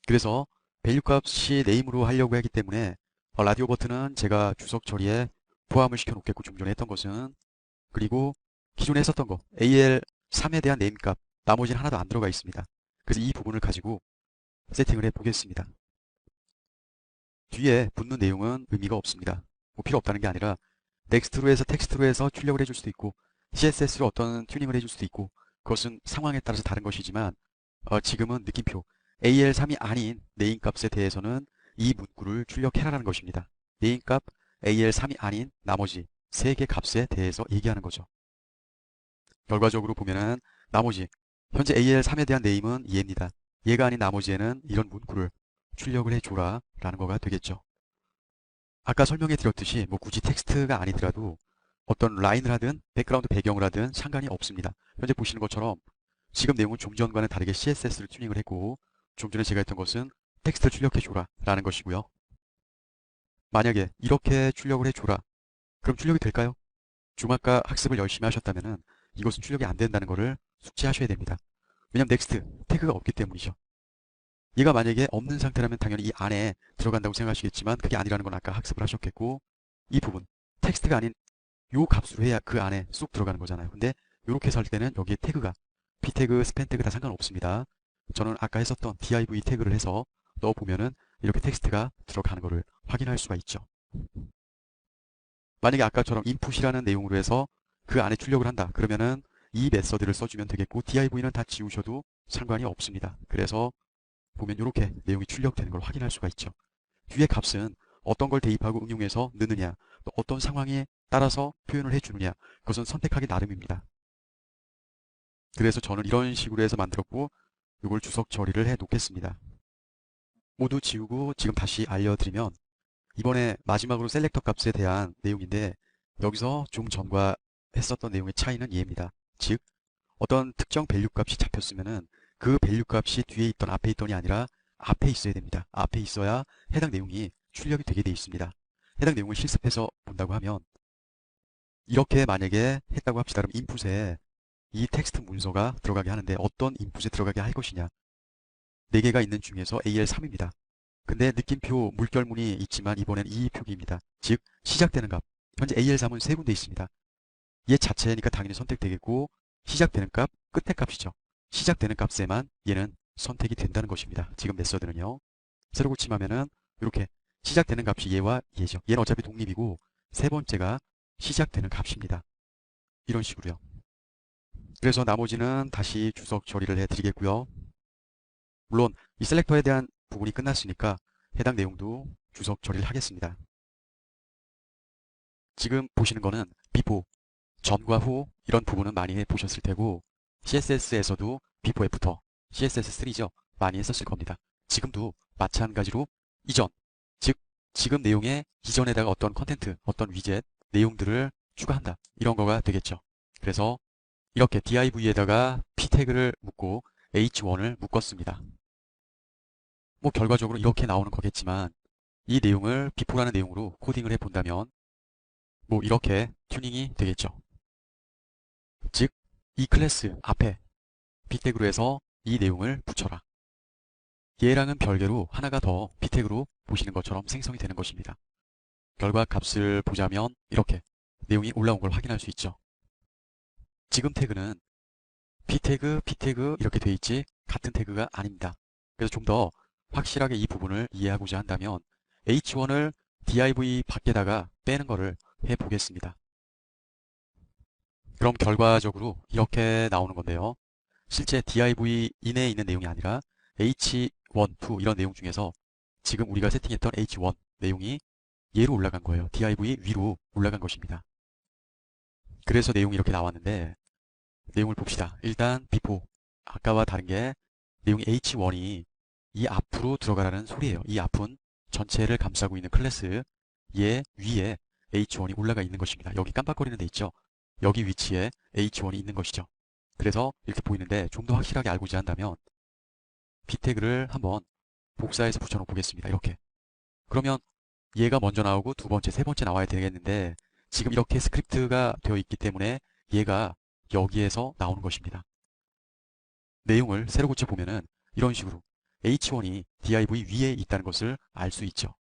그래서 밸류 값이 네임으로 하려고 하기 때문에 라디오 버튼은 제가 주석 처리에 포함을 시켜 놓겠고 좀 전에 했던 것은 그리고 기존에 했었던 거 AL3에 대한 네임 값 나머지는 하나도 안 들어가 있습니다. 그래서 이 부분을 가지고 세팅을 해 보겠습니다. 뒤에 붙는 내용은 의미가 없습니다. 뭐 필요 없다는 게 아니라 넥스트로 해서 텍스트로 해서 출력을 해줄 수도 있고 CSS로 어떤 튜닝을 해줄 수도 있고 그것은 상황에 따라서 다른 것이지만 지금은 느낌표 AL3이 아닌 네임 값에 대해서는 이 문구를 출력해라라는 것입니다. 네임 값 AL3이 아닌 나머지 3개 값에 대해서 얘기하는 거죠. 결과적으로 보면은 나머지 현재 AL3에 대한 네임은 얘입니다. 얘가 아닌 나머지에는 이런 문구를 출력을 해줘라 라는 거가 되겠죠. 아까 설명해 드렸듯이 뭐 굳이 텍스트가 아니더라도 어떤 라인을 하든 백그라운드 배경을 하든 상관이 없습니다. 현재 보시는 것처럼 지금 내용은 좀 전과는 다르게 CSS를 튜닝을 했고 좀 전에 제가 했던 것은 텍스트를 출력해줘라 라는 것이고요. 만약에 이렇게 출력을 해줘라 그럼 출력이 될까요? 주말과 학습을 열심히 하셨다면 이것은 출력이 안 된다는 것을 숙지하셔야 됩니다. 왜냐하면 넥스트 태그가 없기 때문이죠. 얘가 만약에 없는 상태라면 당연히 이 안에 들어간다고 생각하시겠지만 그게 아니라는 건 아까 학습을 하셨겠고 이 부분 텍스트가 아닌 요 값으로 해야 그 안에 쏙 들어가는 거잖아요. 근데 이렇게 해서 할 때는 여기에 태그가 p 태그, 스팸 태그 다 상관없습니다. 저는 아까 했었던 div 태그를 해서 넣어보면은 이렇게 텍스트가 들어가는 것을 확인할 수가 있죠. 만약에 아까처럼 input이라는 내용으로 해서 그 안에 출력을 한다. 그러면은 이 메서드를 써주면 되겠고 div는 다 지우셔도 상관이 없습니다. 그래서 보면 이렇게 내용이 출력되는 걸 확인할 수가 있죠. 뒤에 값은 어떤 걸 대입하고 응용해서 넣느냐, 또 어떤 상황에 따라서 표현을 해주느냐, 그것은 선택하기 나름입니다. 그래서 저는 이런 식으로 해서 만들었고 이걸 주석 처리를 해 놓겠습니다. 모두 지우고 지금 다시 알려드리면 이번에 마지막으로 셀렉터 값에 대한 내용인데 여기서 좀 전과 했었던 내용의 차이는 이해입니다. 즉 어떤 특정 밸류 값이 잡혔으면은 그 밸류 값이 뒤에 있던 앞에 있던이 아니라 앞에 있어야 됩니다. 앞에 있어야 해당 내용이 출력이 되게 돼 있습니다. 해당 내용을 실습해서 본다고 하면 이렇게 만약에 했다고 합시다. 그럼 인풋에 이 텍스트 문서가 들어가게 하는데 어떤 인풋에 들어가게 할 것이냐 4개가 있는 중에서 AL3입니다. 근데 느낌표 물결문이 있지만 이번엔 이 표기입니다. 즉 시작되는 값 현재 AL3은 3군데 있습니다. 얘 자체니까 당연히 선택되겠고 시작되는 값 끝의 값이죠. 시작되는 값에만 얘는 선택이 된다는 것입니다. 지금 메서드는요. 새로 고침하면은 이렇게 시작되는 값이 얘와 얘죠. 얘는 어차피 독립이고 세 번째가 시작되는 값입니다. 이런 식으로요. 그래서 나머지는 다시 주석 처리를 해드리겠고요. 물론 이 셀렉터에 대한 부분이 끝났으니까 해당 내용도 주석 처리를 하겠습니다. 지금 보시는 거는 비포, 전과 후 이런 부분은 많이 해보셨을 테고 CSS에서도 비포 애프터, CSS3죠. 많이 했었을 겁니다. 지금도 마찬가지로 이전, 즉 지금 내용의 이전에다가 어떤 컨텐트, 어떤 위젯, 내용들을 추가한다. 이런 거가 되겠죠. 그래서 이렇게 div에다가 p 태그를 묶고 h1을 묶었습니다. 뭐 결과적으로 이렇게 나오는 거겠지만 이 내용을 비포라는 내용으로 코딩을 해본다면 뭐 이렇게 튜닝이 되겠죠. 즉 이 클래스 앞에 p 태그로 해서 이 내용을 붙여라. 얘랑은 별개로 하나가 더 p 태그로 보시는 것처럼 생성이 되는 것입니다. 결과 값을 보자면 이렇게 내용이 올라온 걸 확인할 수 있죠. 지금 태그는 p 태그 이렇게 돼 있지 같은 태그가 아닙니다. 그래서 좀 더 확실하게 이 부분을 이해하고자 한다면 h1을 div 밖에다가 빼는 거를 해보겠습니다. 그럼 결과적으로 이렇게 나오는 건데요. 실제 div 인에 있는 내용이 아니라 h1, 2 이런 내용 중에서 지금 우리가 세팅했던 h1 내용이 얘로 올라간 거예요. div 위로 올라간 것입니다. 그래서 내용이 이렇게 나왔는데 내용을 봅시다. 일단 before 아까와 다른 게 내용이 h1이 이 앞으로 들어가라는 소리예요. 이 앞은 전체를 감싸고 있는 클래스 얘 위에 h1이 올라가 있는 것입니다. 여기 깜빡거리는 데 있죠. 여기 위치에 h1이 있는 것이죠. 그래서 이렇게 보이는데 좀 더 확실하게 알고자 한다면 b 태그를 한번 복사해서 붙여놓고 보겠습니다. 이렇게. 그러면 얘가 먼저 나오고 두 번째, 세 번째 나와야 되겠는데 지금 이렇게 스크립트가 되어 있기 때문에 얘가 여기에서 나오는 것입니다. 내용을 새로 고쳐보면은 이런 식으로 h1이 div 위에 있다는 것을 알 수 있죠.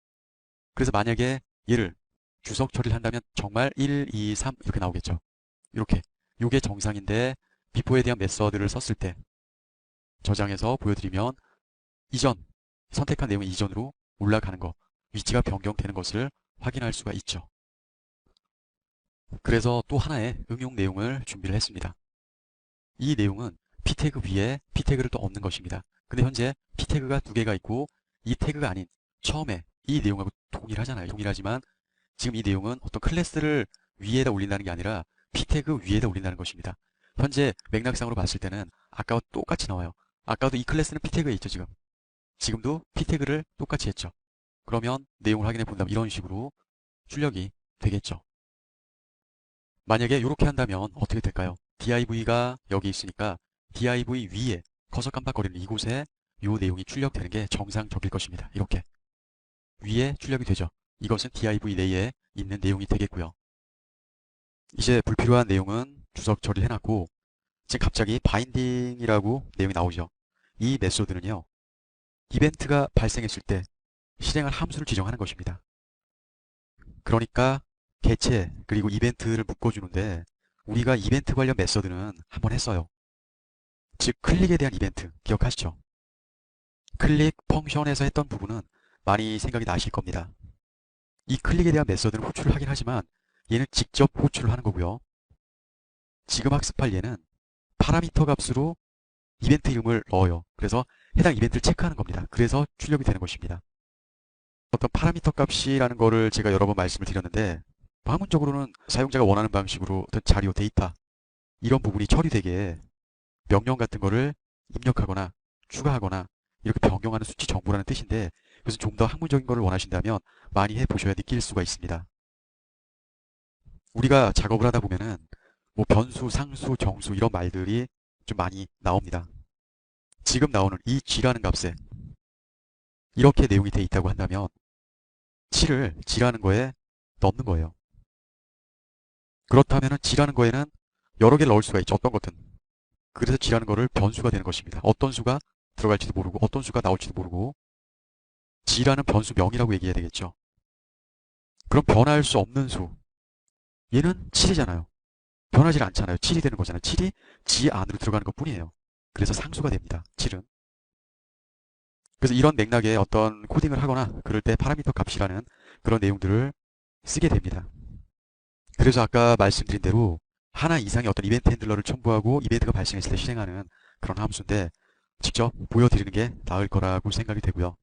그래서 만약에 얘를 주석 처리를 한다면 정말 1, 2, 3 이렇게 나오겠죠. 이렇게. 요게 정상인데 before에 대한 메서드를 썼을 때 저장해서 보여드리면 이전, 선택한 내용의 이전으로 올라가는 거, 위치가 변경되는 것을 확인할 수가 있죠. 그래서 또 하나의 응용 내용을 준비를 했습니다. 이 내용은 p 태그 위에 p 태그를 또 얻는 것입니다. 근데 현재 p 태그가 두 개가 있고 이 태그가 아닌 처음에 이 내용하고 동일하잖아요. 동일하지만 지금 이 내용은 어떤 클래스를 위에다 올린다는 게 아니라 p 태그 위에다 올린다는 것입니다. 현재 맥락상으로 봤을 때는 아까와 똑같이 나와요. 아까도 이 클래스는 p 태그에 있죠, 지금. 지금도 p 태그를 똑같이 했죠. 그러면 내용을 확인해 본다면 이런 식으로 출력이 되겠죠. 만약에 이렇게 한다면 어떻게 될까요? div가 여기 있으니까 div 위에 커서 깜빡거리는 이곳에 이 내용이 출력되는 게 정상적일 것입니다. 이렇게 위에 출력이 되죠. 이것은 div 내에 있는 내용이 되겠고요. 이제 불필요한 내용은 주석 처리를 해놨고 지금 갑자기 바인딩이라고 내용이 나오죠. 이 메소드는요. 이벤트가 발생했을 때 실행할 함수를 지정하는 것입니다. 그러니까 개체 그리고 이벤트를 묶어주는데 우리가 이벤트 관련 메서드는 한번 했어요. 즉 클릭에 대한 이벤트 기억하시죠? 클릭 펑션에서 했던 부분은 많이 생각이 나실 겁니다. 이 클릭에 대한 메서드는 호출을 하긴 하지만 얘는 직접 호출을 하는 거고요. 지금 학습할 얘는 파라미터 값으로 이벤트 이름을 넣어요. 그래서 해당 이벤트를 체크하는 겁니다. 그래서 출력이 되는 것입니다. 어떤 파라미터 값이라는 거를 제가 여러 번 말씀을 드렸는데 방문적으로는 사용자가 원하는 방식으로 어떤 자료, 데이터 이런 부분이 처리되게 명령 같은 거를 입력하거나 추가하거나 이렇게 변경하는 수치 정보라는 뜻인데 그래서 좀 더 학문적인 거를 원하신다면 많이 해보셔야 느낄 수가 있습니다. 우리가 작업을 하다 보면은 뭐 변수, 상수, 정수 이런 말들이 좀 많이 나옵니다. 지금 나오는 이 g라는 값에 이렇게 내용이 돼 있다고 한다면 7을 g라는 거에 넣는 거예요. 그렇다면 g라는 거에는 여러 개를 넣을 수가 있죠. 어떤 것든. 그래서 g라는 거를 변수가 되는 것입니다. 어떤 수가 들어갈지도 모르고 어떤 수가 나올지도 모르고 g라는 변수명이라고 얘기해야 되겠죠. 그럼 변할 수 없는 수. 얘는 7이잖아요. 변하지 않잖아요. 7이 되는 거잖아요. 7이 g 안으로 들어가는 것 뿐이에요. 그래서 상수가 됩니다. 7은. 그래서 이런 맥락에 어떤 코딩을 하거나 그럴 때 파라미터 값이라는 그런 내용들을 쓰게 됩니다. 그래서 아까 말씀드린 대로 하나 이상의 어떤 이벤트 핸들러를 첨부하고 이벤트가 발생했을 때 실행하는 그런 함수인데 직접 보여드리는 게 나을 거라고 생각이 되고요.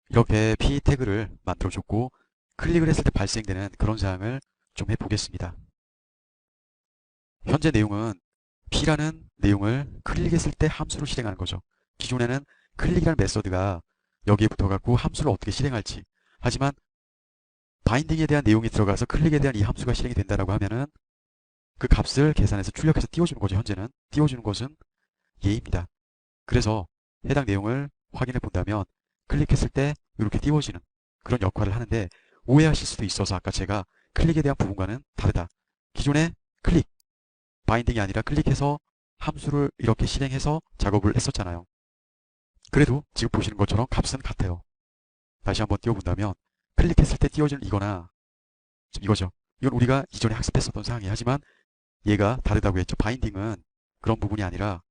이렇게 p 태그를 만들어줬고 클릭을 했을 때 발생되는 그런 사항을 좀 해보겠습니다. 현재 내용은 p라는 내용을 클릭했을 때 함수로 실행하는 거죠. 기존에는 클릭이라는 메서드가 여기에 붙어갖고 함수를 어떻게 실행할지 하지만 바인딩에 대한 내용이 들어가서 클릭에 대한 이 함수가 실행이 된다라고 하면은 그 값을 계산해서 출력해서 띄워주는 거죠. 현재는 띄워주는 것은 얘입니다. 그래서 해당 내용을 확인해 본다면 클릭했을 때 이렇게 띄워지는 그런 역할을 하는데 오해하실 수도 있어서 아까 제가 클릭에 대한 부분과는 다르다. 기존에 클릭, 바인딩이 아니라 클릭해서 함수를 이렇게 실행해서 작업을 했었잖아요. 그래도 지금 보시는 것처럼 값은 같아요. 다시 한번 띄워본다면 클릭했을 때 띄워지는 이거나 이거죠. 이건 우리가 이전에 학습했었던 사항이에요. 하지만 얘가 다르다고 했죠. 바인딩은 그런 부분이 아니라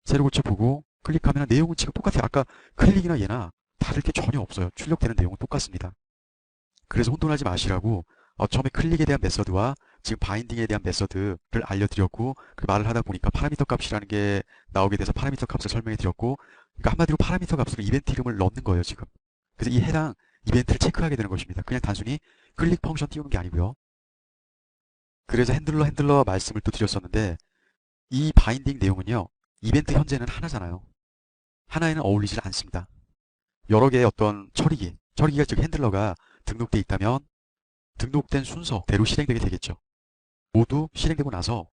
새로 고쳐보고 클릭하면 내용은 지금 똑같아요. 아까 클릭이나 얘나 다를 게 전혀 없어요. 출력되는 내용은 똑같습니다. 그래서 혼돈하지 마시라고 처음에 클릭에 대한 메서드와 지금 바인딩에 대한 메서드를 알려드렸고 그 말을 하다 보니까 파라미터 값이라는 게 나오게 돼서 파라미터 값을 설명해 드렸고 그러니까 한마디로 파라미터 값으로 이벤트 이름을 넣는 거예요 지금. 그래서 이 해당 이벤트를 체크하게 되는 것입니다. 그냥 단순히 클릭 펑션 띄우는 게 아니고요. 그래서 핸들러 말씀을 또 드렸었는데 이 바인딩 내용은요. 이벤트 현재는 하나잖아요. 하나에는 어울리질 않습니다. 여러 개의 어떤 처리기가 즉 핸들러가 등록되어 있다면 등록된 순서대로 실행되게 되겠죠. 모두 실행되고 나서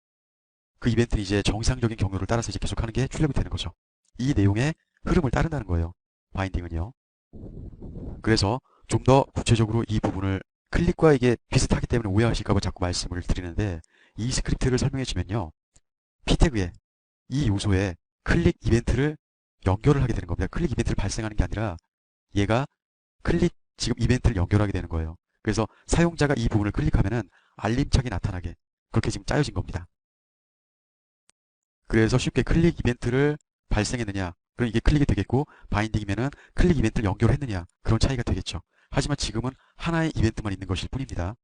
그 이벤트는 이제 정상적인 경로를 따라서 이제 계속하는 게 출력이 되는 거죠. 이 내용의 흐름을 따른다는 거예요. 바인딩은요. 그래서 좀 더 구체적으로 이 부분을 클릭과 이게 비슷하기 때문에 오해하실까봐 자꾸 말씀을 드리는데 이 스크립트를 설명해 주면요. p태그에 이 요소에 클릭 이벤트를 연결을 하게 되는 겁니다. 클릭 이벤트를 발생하는 게 아니라 얘가 클릭 지금 이벤트를 연결하게 되는 거예요. 그래서 사용자가 이 부분을 클릭하면은 알림창이 나타나게 그렇게 지금 짜여진 겁니다. 그래서 쉽게 클릭 이벤트를 발생했느냐 그럼 이게 클릭이 되겠고 바인딩이면은 클릭 이벤트를 연결했느냐 그런 차이가 되겠죠. 하지만 지금은 하나의 이벤트만 있는 것일 뿐입니다.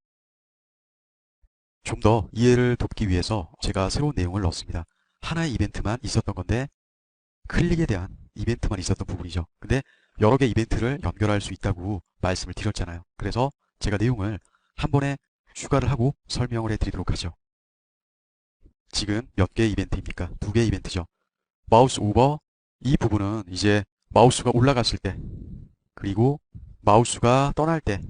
좀 더 이해를 돕기 위해서 제가 새로운 내용을 넣었습니다. 하나의 이벤트만 있었던 건데 클릭에 대한 이벤트만 있었던 부분이죠. 근데 여러 개 이벤트를 연결할 수 있다고 말씀을 드렸잖아요. 그래서 제가 내용을 한 번에 추가를 하고 설명을 해드리도록 하죠. 지금 몇 개의 이벤트입니까? 2개의 이벤트죠. 마우스 오버 이 부분은 이제 마우스가 올라갔을 때 그리고 마우스가 떠날 때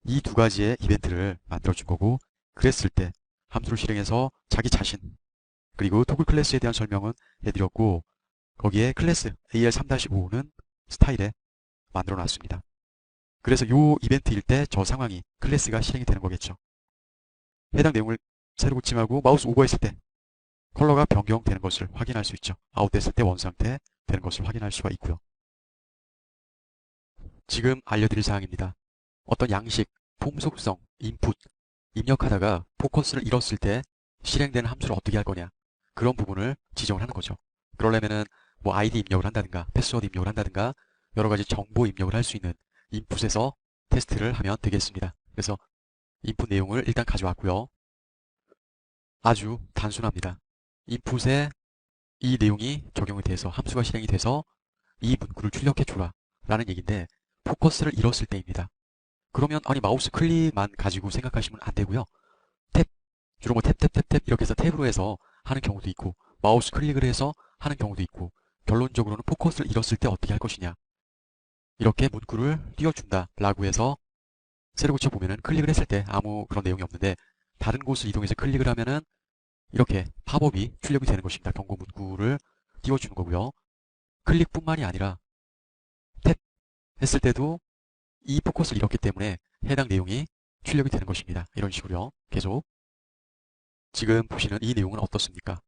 이 두 가지의 이벤트를 만들어 준 거고 그랬을 때 함수를 실행해서 자기 자신 그리고 토글 클래스에 대한 설명은 해드렸고 거기에 클래스 AL3-5는 스타일에 만들어 놨습니다. 그래서 요 이벤트일 때 저 상황이 클래스가 실행이 되는 거겠죠. 해당 내용을 새로 고침하고 마우스 오버했을 때 컬러가 변경되는 것을 확인할 수 있죠. 아웃됐을 때 원상태 되는 것을 확인할 수가 있고요. 지금 알려드릴 사항입니다. 어떤 양식, 폼 속성, 인풋 입력하다가 포커스를 잃었을 때 실행되는 함수를 어떻게 할 거냐 그런 부분을 지정을 하는 거죠. 그러려면은 뭐 아이디 입력을 한다든가 패스워드 입력을 한다든가 여러 가지 정보 입력을 할 수 있는 인풋에서 테스트를 하면 되겠습니다. 그래서 인풋 내용을 일단 가져왔고요. 아주 단순합니다. 인풋에 이 내용이 적용이 돼서 함수가 실행이 돼서 이 문구를 출력해 주라 라는 얘기인데 포커스를 잃었을 때입니다. 그러면 아니 마우스 클릭만 가지고 생각하시면 안 되고요. 탭, 주로 뭐 탭 이렇게 해서 탭으로 해서 하는 경우도 있고 마우스 클릭을 해서 하는 경우도 있고 결론적으로는 포커스를 잃었을 때 어떻게 할 것이냐 이렇게 문구를 띄워준다 라고 해서 새로 고쳐보면은 클릭을 했을 때 아무 그런 내용이 없는데 다른 곳을 이동해서 클릭을 하면은 이렇게 팝업이 출력이 되는 것입니다. 경고 문구를 띄워주는 거고요. 클릭뿐만이 아니라 탭 했을 때도 이 포커스를 잃었기 때문에 해당 내용이 출력이 되는 것입니다. 이런 식으로요. 계속 지금 보시는 이 내용은 어떻습니까?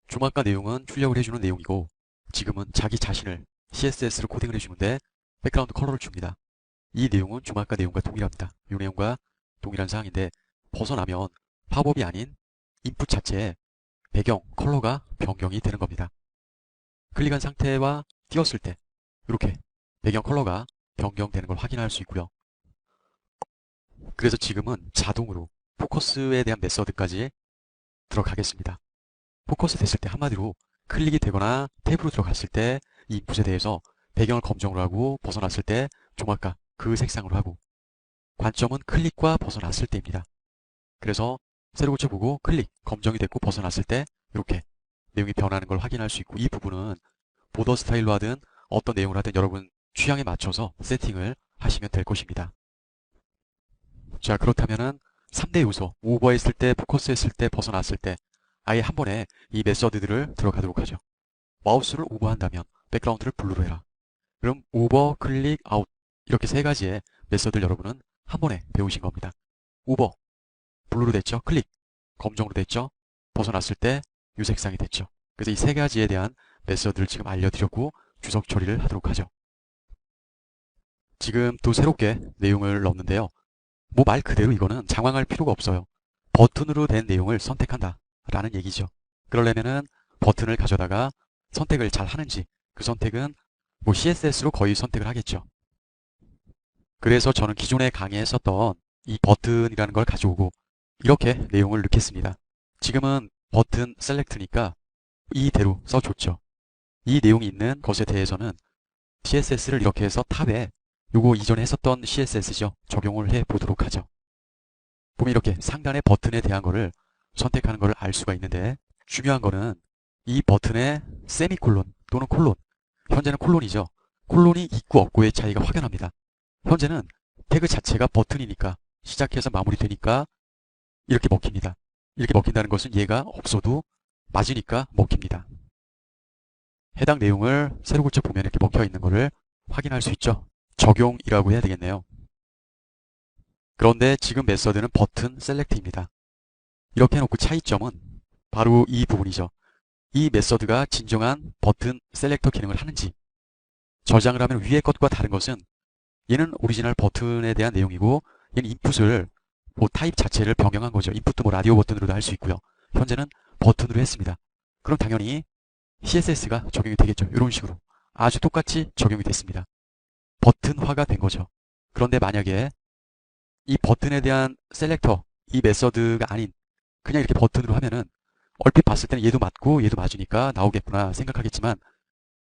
조막과 내용은 출력을 해주는 내용이고 지금은 자기 자신을 CSS로 코딩을 해주는데 백그라운드 컬러를 줍니다. 이 내용은 조막과 내용과 동일합니다. 이 내용과 동일한 사항인데 벗어나면 팝업이 아닌 인풋 자체에 배경, 컬러가 변경이 되는 겁니다. 클릭한 상태와 띄웠을 때 이렇게 배경 컬러가 변경되는 걸 확인할 수 있고요. 그래서 지금은 자동으로 포커스에 대한 메서드까지 들어가겠습니다. 포커스 됐을 때 한마디로 클릭이 되거나 탭으로 들어갔을 때 이 인풋에 대해서 배경을 검정으로 하고 벗어났을 때 조막과 그 색상으로 하고 관점은 클릭과 벗어났을 때입니다. 그래서 새로 고쳐보고 클릭, 검정이 됐고 벗어났을 때 이렇게 내용이 변하는 걸 확인할 수 있고 이 부분은 보더 스타일로 하든 어떤 내용을 하든 여러분 취향에 맞춰서 세팅을 하시면 될 것입니다. 자, 그렇다면은 3대 요소, 오버했을 때, 포커스했을 때, 벗어났을 때 아예 한 번에 이 메서드들을 들어가도록 하죠. 마우스를 오버한다면 백그라운드를 블루로 해라. 그럼 오버, 클릭, 아웃 이렇게 세 가지의 메서드를 여러분은 한 번에 배우신 겁니다. 오버, 블루로 됐죠? 클릭, 검정으로 됐죠? 벗어났을 때 유색상이 됐죠? 그래서 이 세 가지에 대한 메서드를 지금 알려드렸고 주석 처리를 하도록 하죠. 지금 또 새롭게 내용을 넣었는데요. 뭐 말 그대로 이거는 장황할 필요가 없어요. 버튼으로 된 내용을 선택한다 라는 얘기죠. 그러려면은 버튼을 가져다가 선택을 잘 하는지 그 선택은 뭐 CSS로 거의 선택을 하겠죠. 그래서 저는 기존에 강의했었던 이 버튼이라는 걸 가져오고 이렇게 내용을 넣겠습니다. 지금은 버튼 셀렉트니까 이대로 써줬죠. 이 내용이 있는 것에 대해서는 CSS를 이렇게 해서 탑에 요거 이전에 했었던 CSS죠. 적용을 해 보도록 하죠. 보면 이렇게 상단의 버튼에 대한 거를 선택하는 걸 알 수가 있는데 중요한 거는 이 버튼의 세미콜론 또는 콜론, 현재는 콜론이죠. 콜론이 있고 없고의 차이가 확연합니다. 현재는 태그 자체가 버튼이니까 시작해서 마무리되니까 이렇게 먹힙니다. 이렇게 먹힌다는 것은 얘가 없어도 맞으니까 먹힙니다. 해당 내용을 새로 고쳐 보면 이렇게 먹혀 있는 것을 확인할 수 있죠. 적용이라고 해야 되겠네요. 그런데 지금 메서드는 버튼 셀렉트입니다. 이렇게 해놓고 차이점은 바로 이 부분이죠. 이 메서드가 진정한 버튼 셀렉터 기능을 하는지, 저장을 하면 위의 것과 다른 것은 얘는 오리지널 버튼에 대한 내용이고 얘는 인풋을 뭐 타입 자체를 변경한 거죠. 인풋도 뭐 라디오 버튼으로도 할 수 있고요. 현재는 버튼으로 했습니다. 그럼 당연히 CSS가 적용이 되겠죠. 이런 식으로 아주 똑같이 적용이 됐습니다. 버튼화가 된 거죠. 그런데 만약에 이 버튼에 대한 셀렉터, 이 메서드가 아닌 그냥 이렇게 버튼으로 하면은 얼핏 봤을 때는 얘도 맞고 얘도 맞으니까 나오겠구나 생각하겠지만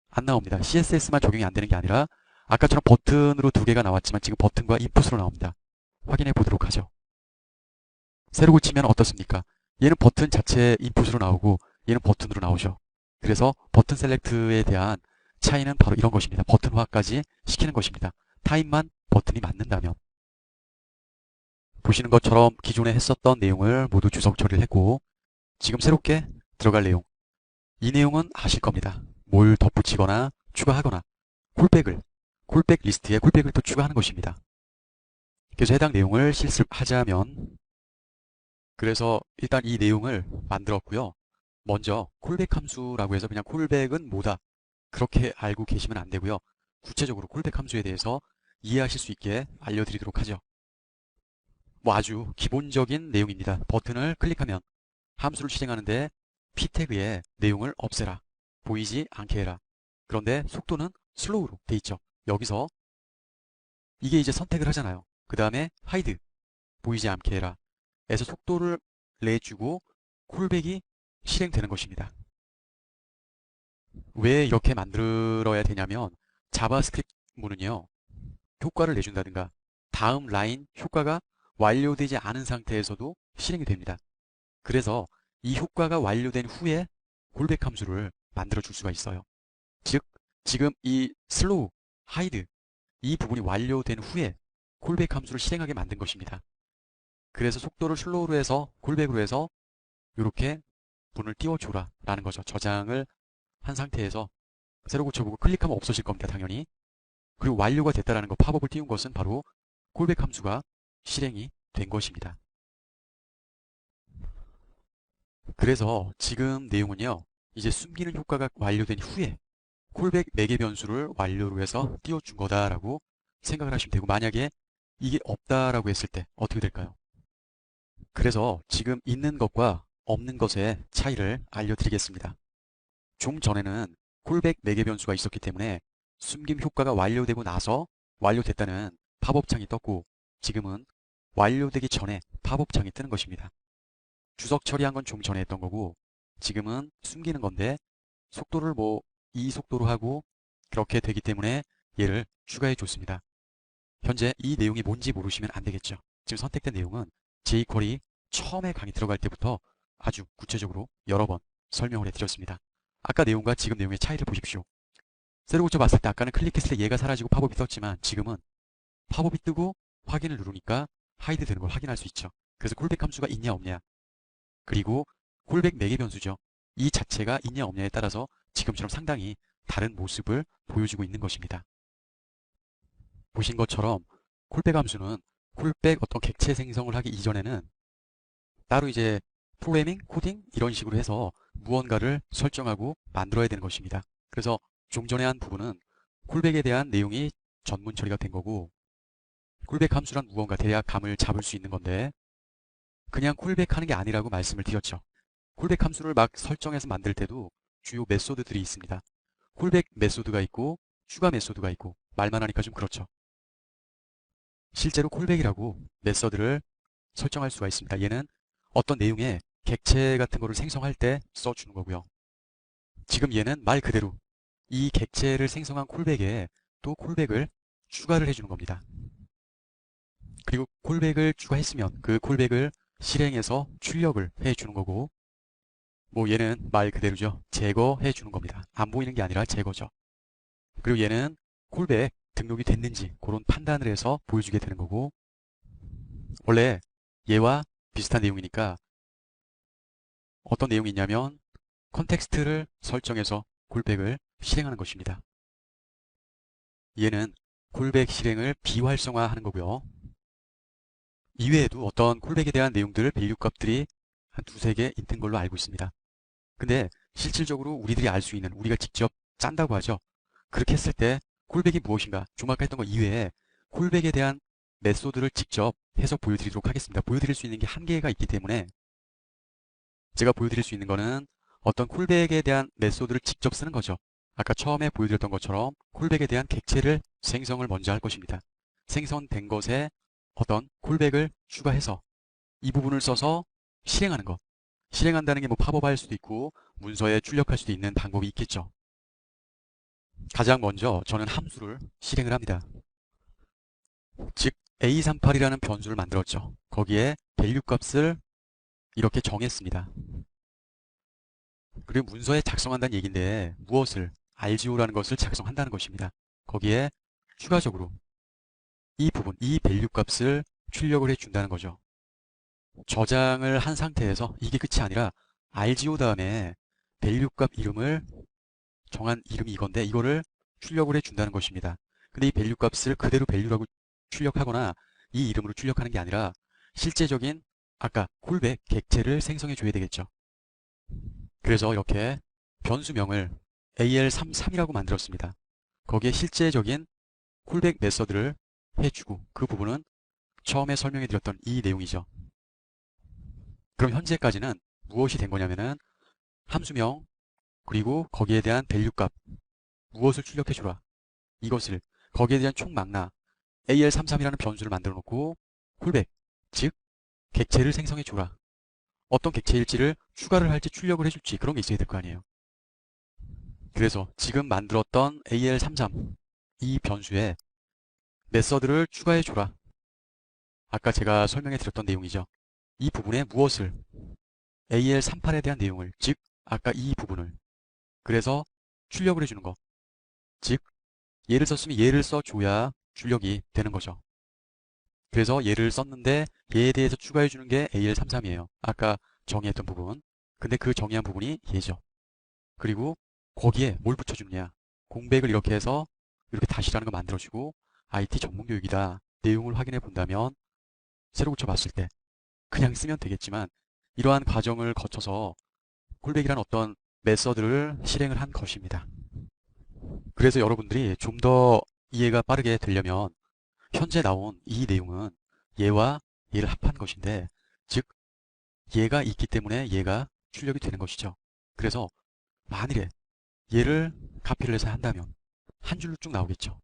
안 나옵니다. CSS만 적용이 안 되는 게 아니라 아까처럼 버튼으로 두 개가 나왔지만 지금 버튼과 인풋으로 나옵니다. 확인해 보도록 하죠. 새로 고치면 어떻습니까? 얘는 버튼 자체 인풋으로 나오고 얘는 버튼으로 나오죠. 그래서 버튼 셀렉트에 대한 차이는 바로 이런 것입니다. 버튼화까지 시키는 것입니다. 타입만 버튼이 맞는다면. 보시는 것처럼 기존에 했었던 내용을 모두 주석 처리를 했고 지금 새롭게 들어갈 내용. 이 내용은 아실 겁니다. 뭘 덧붙이거나 추가하거나 콜백 리스트에 콜백을 또 추가하는 것입니다. 그래서 해당 내용을 실습하자면 그래서 일단 이 내용을 만들었고요. 먼저 콜백 함수라고 해서 그냥 콜백은 뭐다 그렇게 알고 계시면 안 되고요. 구체적으로 콜백 함수에 대해서 이해하실 수 있게 알려드리도록 하죠. 뭐 아주 기본적인 내용입니다. 버튼을 클릭하면 함수를 실행하는데 p 태그에 내용을 없애라, 보이지 않게 해라. 그런데 속도는 슬로우로 돼 있죠. 여기서 이게 이제 선택을 하잖아요. 그 다음에 하이드, 보이지 않게 해라 에서 속도를 내주고 콜백이 실행되는 것입니다. 왜 이렇게 만들어야 되냐면 자바스크립트문은요. 효과를 내준다든가 다음 라인 효과가 완료되지 않은 상태에서도 실행이 됩니다. 그래서 이 효과가 완료된 후에 콜백 함수를 만들어 줄 수가 있어요. 즉 지금 이 슬로우, 하이드 이 부분이 완료된 후에 콜백 함수를 실행하게 만든 것입니다. 그래서 속도를 슬로우로 해서 콜백으로 해서 이렇게 문을 띄워줘라 라는 거죠. 저장을 한 상태에서 새로 고쳐보고 클릭하면 없어질 겁니다. 당연히. 그리고 완료가 됐다라는 거, 팝업을 띄운 것은 바로 콜백 함수가 실행이 된 것입니다. 그래서 지금 내용은요. 이제 숨기는 효과가 완료된 후에 콜백 매개 변수를 완료로 해서 띄워준 거다라고 생각을 하시면 되고 만약에 이게 없다라고 했을 때 어떻게 될까요? 그래서 지금 있는 것과 없는 것의 차이를 알려드리겠습니다. 좀 전에는 콜백 매개 변수가 있었기 때문에 숨김 효과가 완료되고 나서 완료됐다는 팝업창이 떴고 지금은 완료되기 전에 팝업창이 뜨는 것입니다. 주석 처리한 건 좀 전에 했던 거고 지금은 숨기는 건데 속도를 뭐 이 속도로 하고 그렇게 되기 때문에 얘를 추가해 줬습니다. 현재 이 내용이 뭔지 모르시면 안 되겠죠. 지금 선택된 내용은 jQuery 처음에 강의 들어갈 때부터 아주 구체적으로 여러 번 설명을 해드렸습니다. 아까 내용과 지금 내용의 차이를 보십시오. 새로 고쳐봤을 때 아까는 클릭했을 때 얘가 사라지고 팝업이 떴지만 지금은 팝업이 뜨고 확인을 누르니까 하이드 되는 걸 확인할 수 있죠. 그래서 콜백 함수가 있냐 없냐 그리고 콜백 매개 변수죠. 이 자체가 있냐 없냐에 따라서 지금처럼 상당히 다른 모습을 보여주고 있는 것입니다. 보신 것처럼 콜백 함수는 콜백 어떤 객체 생성을 하기 이전에는 따로 이제 프로그래밍, 코딩 이런 식으로 해서 무언가를 설정하고 만들어야 되는 것입니다. 그래서 좀 전에 한 부분은 콜백에 대한 내용이 전문 처리가 된 거고 콜백 함수란 무언가 대략 감을 잡을 수 있는 건데 그냥 콜백 하는 게 아니라고 말씀을 드렸죠. 콜백 함수를 막 설정해서 만들 때도 주요 메소드들이 있습니다. 콜백 메소드가 있고 추가 메소드가 있고 말만 하니까 좀 그렇죠. 실제로 콜백이라고 메서드를 설정할 수가 있습니다. 얘는 어떤 내용의 객체 같은 거를 생성할 때 써주는 거고요. 지금 얘는 말 그대로 이 객체를 생성한 콜백에 또 콜백을 추가를 해주는 겁니다. 그리고 콜백을 추가했으면 그 콜백을 실행해서 출력을 해주는 거고, 뭐 얘는 말 그대로죠. 제거해 주는 겁니다. 안 보이는 게 아니라 제거죠. 그리고 얘는 콜백 등록이 됐는지 그런 판단을 해서 보여주게 되는 거고, 원래 얘와 비슷한 내용이니까 어떤 내용이 있냐면 컨텍스트를 설정해서 콜백을 실행하는 것입니다. 얘는 콜백 실행을 비활성화하는 거고요. 이외에도 어떤 콜백에 대한 내용들, 밸류 값들이 한 두세 개 있는 걸로 알고 있습니다. 근데 실질적으로 우리들이 알 수 있는, 우리가 직접 짠다고 하죠. 그렇게 했을 때 콜백이 무엇인가, 좀 아까 했던 거 이외에 콜백에 대한 메소드를 직접 해서 보여드리도록 하겠습니다. 보여드릴 수 있는 게 한계가 있기 때문에 제가 보여드릴 수 있는 거는 어떤 콜백에 대한 메소드를 직접 쓰는 거죠. 아까 처음에 보여드렸던 것처럼 콜백에 대한 객체를 생성을 먼저 할 것입니다. 생성된 것에 어떤 콜백을 추가해서 이 부분을 써서 실행하는 것. 실행한다는 게 뭐 팝업할 수도 있고 문서에 출력할 수도 있는 방법이 있겠죠. 가장 먼저 저는 함수를 실행을 합니다. 즉 A38이라는 변수를 만들었죠. 거기에 밸류 값을 이렇게 정했습니다. 그리고 문서에 작성한다는 얘기인데 무엇을 RGO라는 것을 작성한다는 것입니다. 거기에 추가적으로 이 부분, 이 밸류 값을 출력을 해준다는 거죠. 저장을 한 상태에서 이게 끝이 아니라 RGO 다음에 밸류 값 이름을 정한 이름이 이건데 이거를 출력을 해준다는 것입니다. 근데 이 밸류 값을 그대로 밸류라고 출력하거나 이 이름으로 출력하는 게 아니라 실제적인 아까 콜백 객체를 생성해 줘야 되겠죠. 그래서 이렇게 변수명을 AL33이라고 만들었습니다. 거기에 실제적인 콜백 메서드를 해주고 그 부분은 처음에 설명해 드렸던 이 내용이죠. 그럼 현재까지는 무엇이 된 거냐면은 함수명 그리고 거기에 대한 밸류 값 무엇을 출력해 주라 이것을 거기에 대한 총망라 AL33이라는 변수를 만들어 놓고 콜백 즉 객체를 생성해 주라 어떤 객체일지를 추가를 할지 출력을 해줄지 그런 게 있어야 될 거 아니에요. 그래서 지금 만들었던 AL33 이 변수에 메서드를 추가해 줘라 아까 제가 설명해 드렸던 내용이죠. 이 부분에 무엇을 AL38에 대한 내용을 즉 아까 이 부분을 그래서 출력을 해주는 거 즉 얘를 썼으면 얘를 써줘야 출력이 되는 거죠. 그래서 얘를 썼는데 얘에 대해서 추가해 주는 게 AL33이에요. 아까 정의했던 부분. 근데 그 정의한 부분이 얘죠. 그리고 거기에 뭘 붙여주느냐. 공백을 이렇게 해서 이렇게 다시라는 거 만들어주고 IT 전문 교육이다. 내용을 확인해 본다면 새로 고쳐봤을 때 그냥 쓰면 되겠지만 이러한 과정을 거쳐서 콜백이란 어떤 메서드를 실행을 한 것입니다. 그래서 여러분들이 좀 더 이해가 빠르게 되려면 현재 나온 이 내용은 얘와 얘를 합한 것인데 즉 얘가 있기 때문에 얘가 출력이 되는 것이죠. 그래서 만일에 얘를 카피를 해서 한다면 한 줄로 쭉 나오겠죠.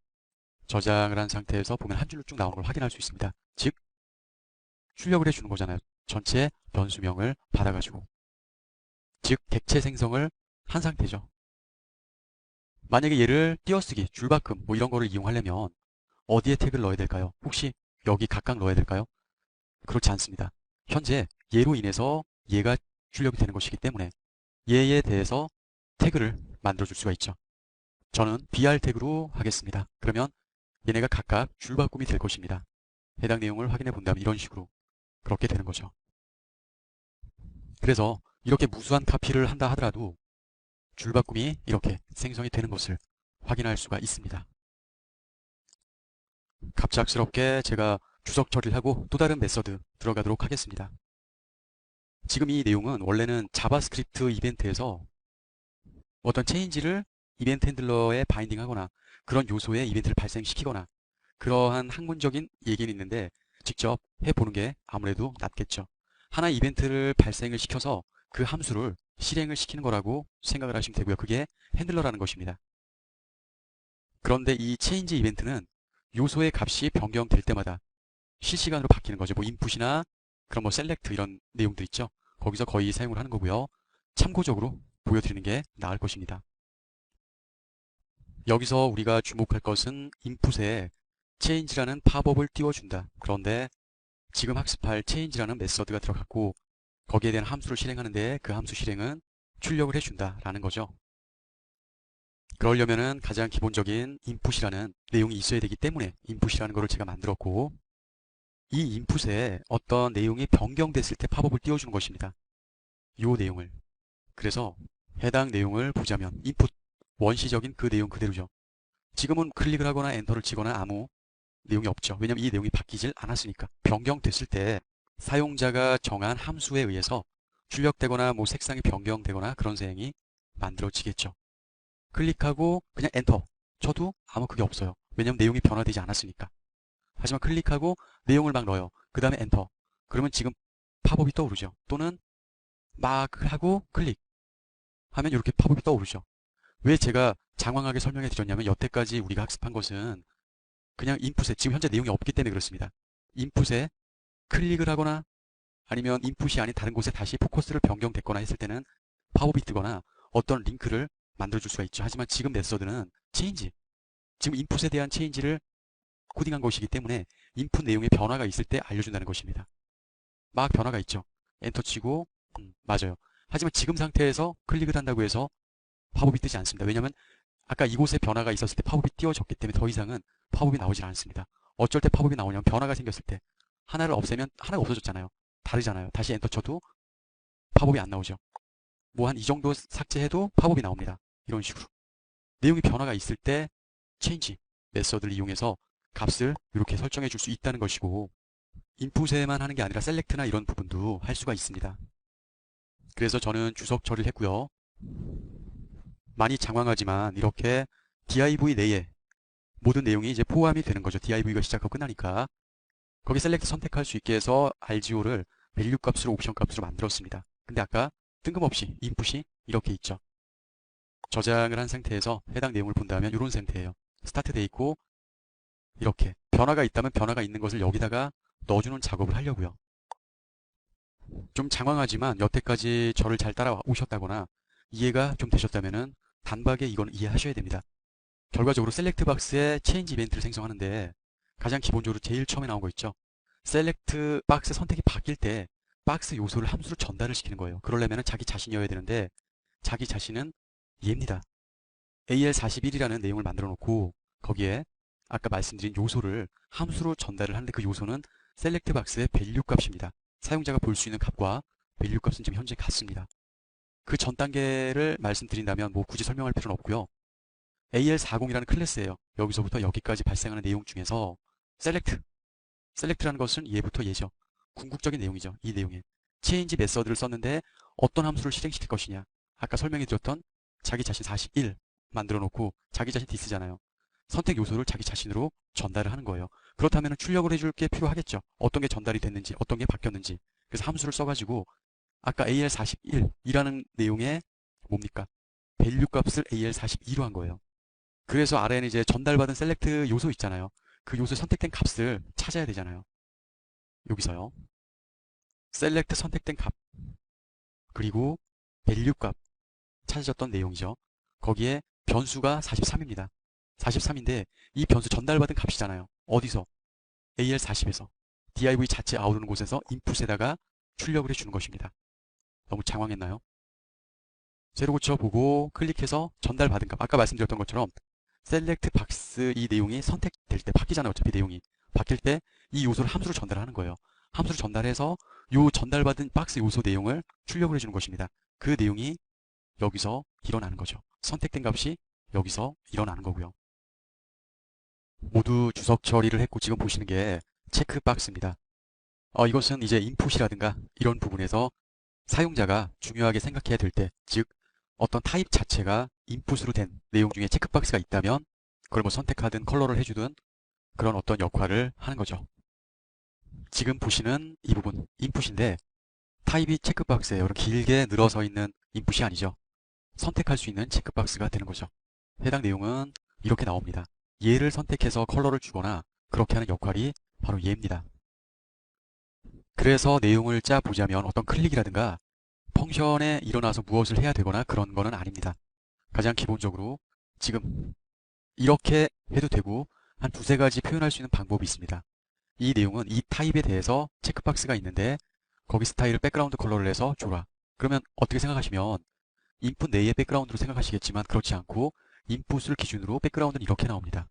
저장을 한 상태에서 보면 한 줄로 쭉 나오는 걸 확인할 수 있습니다. 즉 출력을 해주는 거잖아요. 전체 변수명을 받아가지고 즉 객체 생성을 한 상태죠. 만약에 얘를 띄어쓰기, 줄바꿈 뭐 이런 거를 이용하려면 어디에 태그를 넣어야 될까요? 혹시 여기 각각 넣어야 될까요? 그렇지 않습니다. 현재 얘로 인해서 얘가 출력이 되는 것이기 때문에 얘에 대해서 태그를 만들어 줄 수가 있죠. 저는 BR 태그로 하겠습니다. 그러면 얘네가 각각 줄바꿈이 될 것입니다. 해당 내용을 확인해 본다면 이런 식으로 그렇게 되는 거죠. 그래서 이렇게 무수한 카피를 한다 하더라도 줄바꿈이 이렇게 생성이 되는 것을 확인할 수가 있습니다. 갑작스럽게 제가 주석 처리를 하고 또 다른 메서드 들어가도록 하겠습니다. 지금 이 내용은 원래는 자바스크립트 이벤트에서 어떤 체인지를 이벤트 핸들러에 바인딩하거나 그런 요소에 이벤트를 발생시키거나 그러한 학문적인 얘기는 있는데 직접 해보는 게 아무래도 낫겠죠. 하나의 이벤트를 발생을 시켜서 그 함수를 실행을 시키는 거라고 생각을 하시면 되고요. 그게 핸들러라는 것입니다. 그런데 이 체인지 이벤트는 요소의 값이 변경될 때마다 실시간으로 바뀌는 거죠. 뭐 인풋이나 그럼 뭐 셀렉트 이런 내용들 있죠. 거기서 거의 사용을 하는 거고요. 참고적으로 보여드리는 게 나을 것입니다. 여기서 우리가 주목할 것은 인풋에 change라는 팝업을 띄워준다. 그런데 지금 학습할 change라는 메서드가 들어갔고 거기에 대한 함수를 실행하는데 그 함수 실행은 출력을 해준다 라는 거죠. 그러려면은 가장 기본적인 input이라는 내용이 있어야 되기 때문에 input이라는 거를 제가 만들었고 이 input에 어떤 내용이 변경됐을 때 팝업을 띄워주는 것입니다. 이 내용을. 그래서 해당 내용을 보자면 input 원시적인 그 내용 그대로죠. 지금은 클릭을 하거나 엔터를 치거나 아무 내용이 없죠. 왜냐면 이 내용이 바뀌질 않았으니까. 변경됐을 때 사용자가 정한 함수에 의해서 출력되거나 뭐 색상이 변경되거나 그런 사항이 만들어지겠죠. 클릭하고 그냥 엔터 쳐도 아무 그게 없어요. 왜냐면 내용이 변화되지 않았으니까. 하지만 클릭하고 내용을 막 넣어요. 그 다음에 엔터. 그러면 지금 팝업이 떠오르죠. 또는 막 하고 클릭 하면 이렇게 팝업이 떠오르죠. 왜 제가 장황하게 설명해 드렸냐면 여태까지 우리가 학습한 것은 그냥 인풋에 지금 현재 내용이 없기 때문에 그렇습니다. 인풋에 클릭을 하거나 아니면 인풋이 아닌 다른 곳에 다시 포커스를 변경됐거나 했을 때는 팝업이 뜨거나 어떤 링크를 만들어줄 수가 있죠. 하지만 지금 메서드는 체인지, 지금 인풋에 대한 체인지를 코딩한 것이기 때문에 인풋 내용에 변화가 있을 때 알려준다는 것입니다. 막 변화가 있죠. 엔터 치고 맞아요. 하지만 지금 상태에서 클릭을 한다고 해서 팝업이 뜨지 않습니다. 왜냐하면 아까 이곳에 변화가 있었을 때 팝업이 띄워졌기 때문에 더 이상은 팝업이 나오질 않습니다. 어쩔 때 팝업이 나오냐면 변화가 생겼을 때 하나를 없애면 하나가 없어졌잖아요. 다르잖아요. 다시 엔터 쳐도 팝업이 안 나오죠. 뭐 한 이 정도 삭제해도 팝업이 나옵니다. 이런 식으로. 내용이 변화가 있을 때 change 메서드를 이용해서 값을 이렇게 설정해 줄 수 있다는 것이고 인풋에만 하는 게 아니라 셀렉트나 이런 부분도 할 수가 있습니다. 그래서 저는 주석 처리를 했고요. 많이 장황하지만 이렇게 div 내에 모든 내용이 이제 포함이 되는 거죠. div가 시작하고 끝나니까. 거기 셀렉트 선택할 수 있게 해서 RGO를 밸류 값으로 옵션 값으로 만들었습니다. 근데 아까 뜬금없이 인풋이 이렇게 있죠. 저장을 한 상태에서 해당 내용을 본다면 이런 상태예요. 스타트 돼 있고 이렇게 변화가 있다면 변화가 있는 것을 여기다가 넣어주는 작업을 하려고요. 좀 장황하지만 여태까지 저를 잘 따라오셨다거나 이해가 좀 되셨다면은 단박에 이건 이해하셔야 됩니다. 결과적으로 셀렉트 박스에 체인지 이벤트를 생성하는데 가장 기본적으로 제일 처음에 나온 거 있죠. 셀렉트 박스 선택이 바뀔 때 박스 요소를 함수로 전달을 시키는 거예요. 그러려면 자기 자신이어야 되는데 자기 자신은 얘입니다. AL41이라는 내용을 만들어 놓고 거기에 아까 말씀드린 요소를 함수로 전달을 하는데 그 요소는 셀렉트 박스의 밸류 값입니다. 사용자가 볼 수 있는 값과 밸류 값은 지금 현재 같습니다. 그 전 단계를 말씀드린다면 뭐 굳이 설명할 필요는 없고요. AL40이라는 클래스예요. 여기서부터 여기까지 발생하는 내용 중에서 셀렉트라는 것은 얘부터 얘죠. 궁극적인 내용이죠. 이 내용에 change 메서드를 썼는데 어떤 함수를 실행시킬 것이냐. 아까 설명해 드렸던 자기 자신 41 만들어 놓고 자기 자신 디스잖아요. 선택 요소를 자기 자신으로 전달을 하는 거예요. 그렇다면 출력을 해줄 게 필요하겠죠. 어떤 게 전달이 됐는지 어떤 게 바뀌었는지. 그래서 함수를 써가지고 아까 AL41이라는 내용에 뭡니까? 밸류 값을 AL42로 한 거예요. 그래서 아래에는 이제 전달받은 셀렉트 요소 있잖아요. 그 요소 선택된 값을 찾아야 되잖아요. 여기서요. 셀렉트 선택된 값 그리고 밸류 값 찾아졌던 내용이죠. 거기에 변수가 43입니다. 43인데 이 변수 전달받은 값이잖아요. 어디서? AL40에서 div 자체 아우르는 곳에서 인풋에다가 출력을 해주는 것입니다. 너무 장황했나요? 제로 고쳐보고 클릭해서 전달받은 값 아까 말씀드렸던 것처럼 셀렉트 박스 이 내용이 선택될 때 바뀌잖아요. 어차피 내용이 바뀔 때 이 요소를 함수로 전달하는 거예요. 함수를 전달해서 요 전달받은 박스 요소 내용을 출력을 해주는 것입니다. 그 내용이 여기서 일어나는 거죠. 선택된 값이 여기서 일어나는 거고요. 모두 주석 처리를 했고 지금 보시는 게 체크박스입니다. 이것은 이제 인풋이라든가 이런 부분에서 사용자가 중요하게 생각해야 될 때, 즉 어떤 타입 자체가 인풋으로 된 내용 중에 체크박스가 있다면 그걸 뭐 선택하든 컬러를 해주든 그런 어떤 역할을 하는 거죠. 지금 보시는 이 부분 인풋인데 타입이 체크박스예요. 이렇게 길게 늘어서 있는 인풋이 아니죠. 선택할 수 있는 체크박스가 되는 거죠. 해당 내용은 이렇게 나옵니다. 얘를 선택해서 컬러를 주거나 그렇게 하는 역할이 바로 얘입니다. 그래서 내용을 짜보자면 어떤 클릭이라든가 펑션에 일어나서 무엇을 해야 되거나 그런 거는 아닙니다. 가장 기본적으로 지금 이렇게 해도 되고 한 두세 가지 표현할 수 있는 방법이 있습니다. 이 내용은 이 타입에 대해서 체크박스가 있는데 거기 스타일을 백그라운드 컬러를 해서 줘라. 그러면 어떻게 생각하시면 인풋 내의 백그라운드로 생각하시겠지만 그렇지 않고 인풋을 기준으로 백그라운드는 이렇게 나옵니다.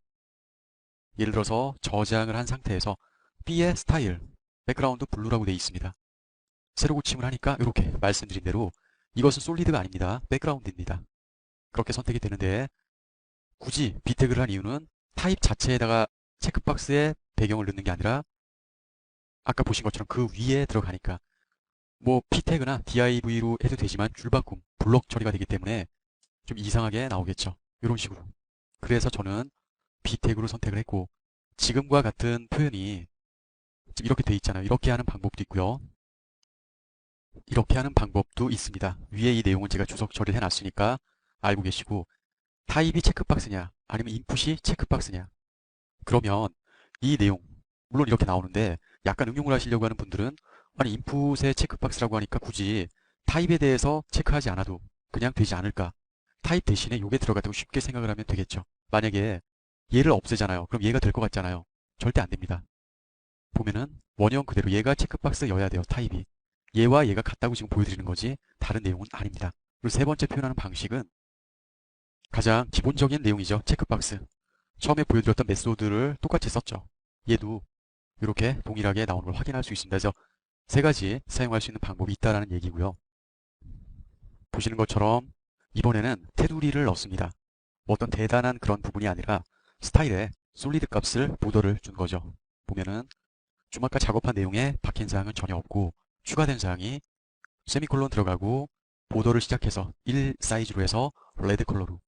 예를 들어서 저장을 한 상태에서 B의 스타일, 백그라운드 블루라고 되어 있습니다. 새로 고침을 하니까 이렇게 말씀드린 대로 이것은 솔리드가 아닙니다. 백그라운드입니다. 그렇게 선택이 되는데 굳이 B 태그를 한 이유는 타입 자체에다가 체크박스에 배경을 넣는 게 아니라 아까 보신 것처럼 그 위에 들어가니까 뭐 P 태그나 div로 해도 되지만 줄바꿈, 블록 처리가 되기 때문에 좀 이상하게 나오겠죠. 이런 식으로. 그래서 저는 B 태그로 선택을 했고 지금과 같은 표현이 지금 이렇게 돼 있잖아요. 이렇게 하는 방법도 있고요. 이렇게 하는 방법도 있습니다. 위에 이 내용은 제가 주석 처리를 해놨으니까 알고 계시고 타입이 체크박스냐 아니면 인풋이 체크박스냐 그러면 이 내용 물론 이렇게 나오는데 약간 응용을 하시려고 하는 분들은 아니 인풋에 체크박스라고 하니까 굳이 타입에 대해서 체크하지 않아도 그냥 되지 않을까 타입 대신에 요게 들어갔다고 쉽게 생각을 하면 되겠죠. 만약에 얘를 없애잖아요. 그럼 얘가 될 것 같잖아요. 절대 안 됩니다. 보면은 원형 그대로 얘가 체크박스여야 돼요. 타입이. 얘와 얘가 같다고 지금 보여드리는 거지 다른 내용은 아닙니다. 그리고 세 번째 표현하는 방식은 가장 기본적인 내용이죠. 체크박스. 처음에 보여드렸던 메소드를 똑같이 썼죠. 얘도 이렇게 동일하게 나오는 걸 확인할 수 있습니다. 그래서 세 가지 사용할 수 있는 방법이 있다라는 얘기고요. 보시는 것처럼 이번에는 테두리를 넣습니다. 어떤 대단한 그런 부분이 아니라 스타일에 솔리드 값을 보더를 준 거죠. 보면은 좀 아까 작업한 내용에 박힌 사항은 전혀 없고 추가된 사항이 세미콜론 들어가고 보더를 시작해서 1 사이즈로 해서 레드 컬러로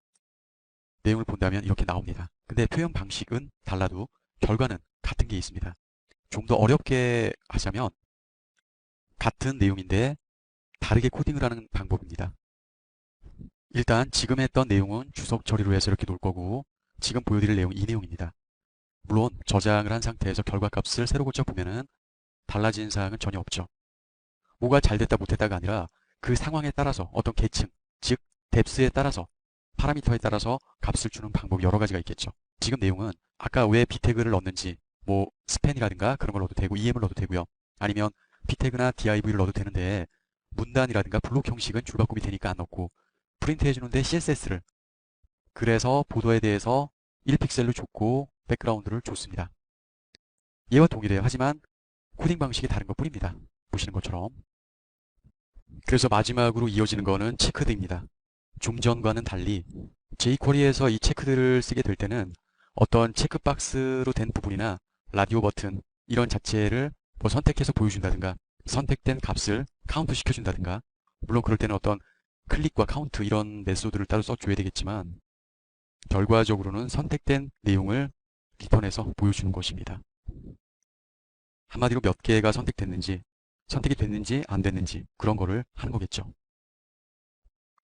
내용을 본다면 이렇게 나옵니다. 근데 표현 방식은 달라도 결과는 같은 게 있습니다. 좀 더 어렵게 하자면 같은 내용인데 다르게 코딩을 하는 방법입니다. 일단 지금 했던 내용은 주석 처리로 해서 이렇게 놓을 거고 지금 보여드릴 내용은 이 내용입니다. 물론 저장을 한 상태에서 결과값을 새로 고쳐보면은 달라진 사항은 전혀 없죠. 뭐가 잘 됐다 못했다가 아니라 그 상황에 따라서 어떤 계층, 즉 뎁스에 따라서 파라미터에 따라서 값을 주는 방법이 여러 가지가 있겠죠. 지금 내용은 아까 왜 B 태그를 넣는지 뭐 스팬이라든가 그런 걸 넣어도 되고 EM을 넣어도 되고요. 아니면 B 태그나 div를 넣어도 되는데 문단이라든가 블록 형식은 줄바꿈이 되니까 안 넣고 프린트 해주는데 CSS를 그래서 보도에 대해서 1픽셀로 줬고 백그라운드를 줬습니다. 얘와 동일해요. 하지만 코딩 방식이 다른 것 뿐입니다. 보시는 것처럼. 그래서 마지막으로 이어지는 거는 체크드입니다. 좀 전과는 달리 jQuery에서 이 체크드를 쓰게 될 때는 어떤 체크박스로 된 부분이나 라디오 버튼 이런 자체를 뭐 선택해서 보여준다든가 선택된 값을 카운트 시켜준다든가 물론 그럴 때는 어떤 클릭과 카운트 이런 메소드를 따로 써줘야 되겠지만 결과적으로는 선택된 내용을 리턴해서 보여주는 것입니다. 한마디로 몇 개가 선택됐는지 선택이 됐는지 안 됐는지 그런 거를 하는 거겠죠.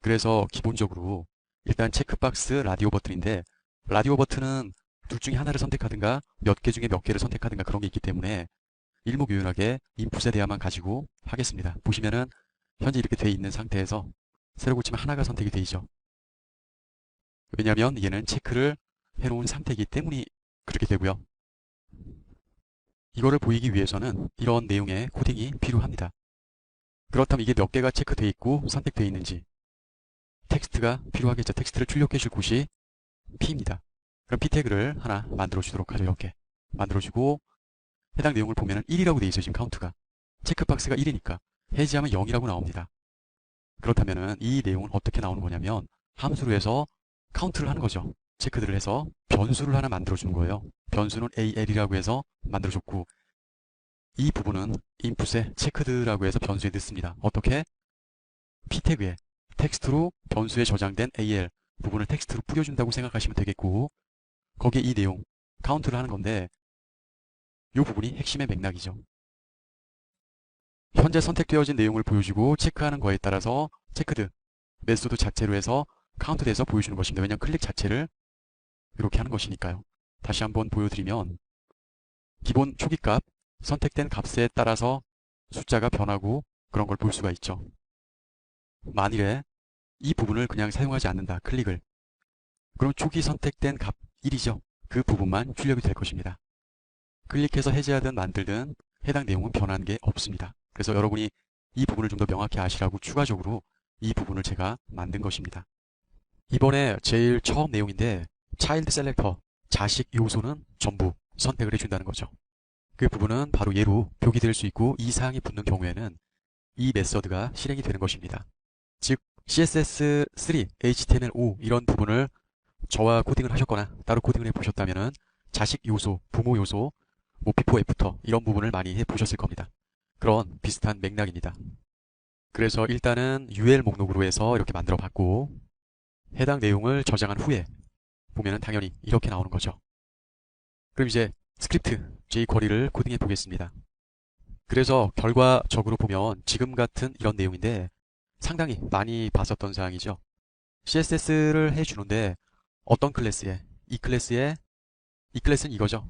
그래서 기본적으로 일단 체크박스 라디오 버튼인데 라디오 버튼은 둘 중에 하나를 선택하든가 몇 개 중에 몇 개를 선택하든가 그런 게 있기 때문에 일목요연하게 인풋에 대해야만 가지고 하겠습니다. 보시면은 현재 이렇게 돼 있는 상태에서 새로 고치면 하나가 선택이 되죠. 왜냐하면 얘는 체크를 해놓은 상태이기 때문에 그렇게 되고요. 이거를 보이기 위해서는 이런 내용의 코딩이 필요합니다. 그렇다면 이게 몇 개가 체크되어 있고 선택되어 있는지 텍스트가 필요하겠죠. 텍스트를 출력해 줄 곳이 P입니다. 그럼 P 태그를 하나 만들어 주도록 하죠. 이렇게 만들어 주고 해당 내용을 보면 1이라고 되어 있어요. 지금 카운트가. 체크박스가 1이니까 해지하면 0이라고 나옵니다. 그렇다면 이 내용은 어떻게 나오는 거냐면 함수로 해서 카운트를 하는 거죠. 체크들을 해서 변수를 하나 만들어 주는 거예요. 변수는 AL이라고 해서 만들어 줬고 이 부분은 인풋에 체크드라고 해서 변수에 넣습니다. 어떻게? P 태그에 텍스트로 변수에 저장된 AL 부분을 텍스트로 뿌려준다고 생각하시면 되겠고 거기에 이 내용 카운트를 하는 건데 이 부분이 핵심의 맥락이죠. 현재 선택되어진 내용을 보여주고 체크하는 거에 따라서 체크드 메소드 자체로 해서 카운트돼서 보여주는 것입니다. 왜냐하면 클릭 자체를 이렇게 하는 것이니까요. 다시 한번 보여드리면 기본 초기값 선택된 값에 따라서 숫자가 변하고 그런 걸 볼 수가 있죠. 만일에 이 부분을 그냥 사용하지 않는다. 클릭을. 그럼 초기 선택된 값 1이죠. 그 부분만 출력이 될 것입니다. 클릭해서 해제하든 만들든 해당 내용은 변한 게 없습니다. 그래서 여러분이 이 부분을 좀 더 명확히 아시라고 추가적으로 이 부분을 제가 만든 것입니다. 이번에 제일 처음 내용인데 차일드 셀렉터, 자식 요소는 전부 선택을 해준다는 거죠. 그 부분은 바로 예로 표기될 수 있고 이 사항이 붙는 경우에는 이 메서드가 실행이 되는 것입니다. 즉 CSS3, HTML5 이런 부분을 저와 코딩을 하셨거나 따로 코딩을 해보셨다면 자식 요소, 부모 요소, 뭐 비포 애프터 이런 부분을 많이 해보셨을 겁니다. 그런 비슷한 맥락입니다. 그래서 일단은 UL 목록으로 해서 이렇게 만들어 봤고 해당 내용을 저장한 후에 보면은 당연히 이렇게 나오는 거죠. 그럼 이제 스크립트 jQuery를 코딩해 보겠습니다. 그래서 결과적으로 보면 지금 같은 이런 내용인데 상당히 많이 봤었던 사항이죠. CSS를 해주는데 어떤 클래스에 이 클래스는 이거죠.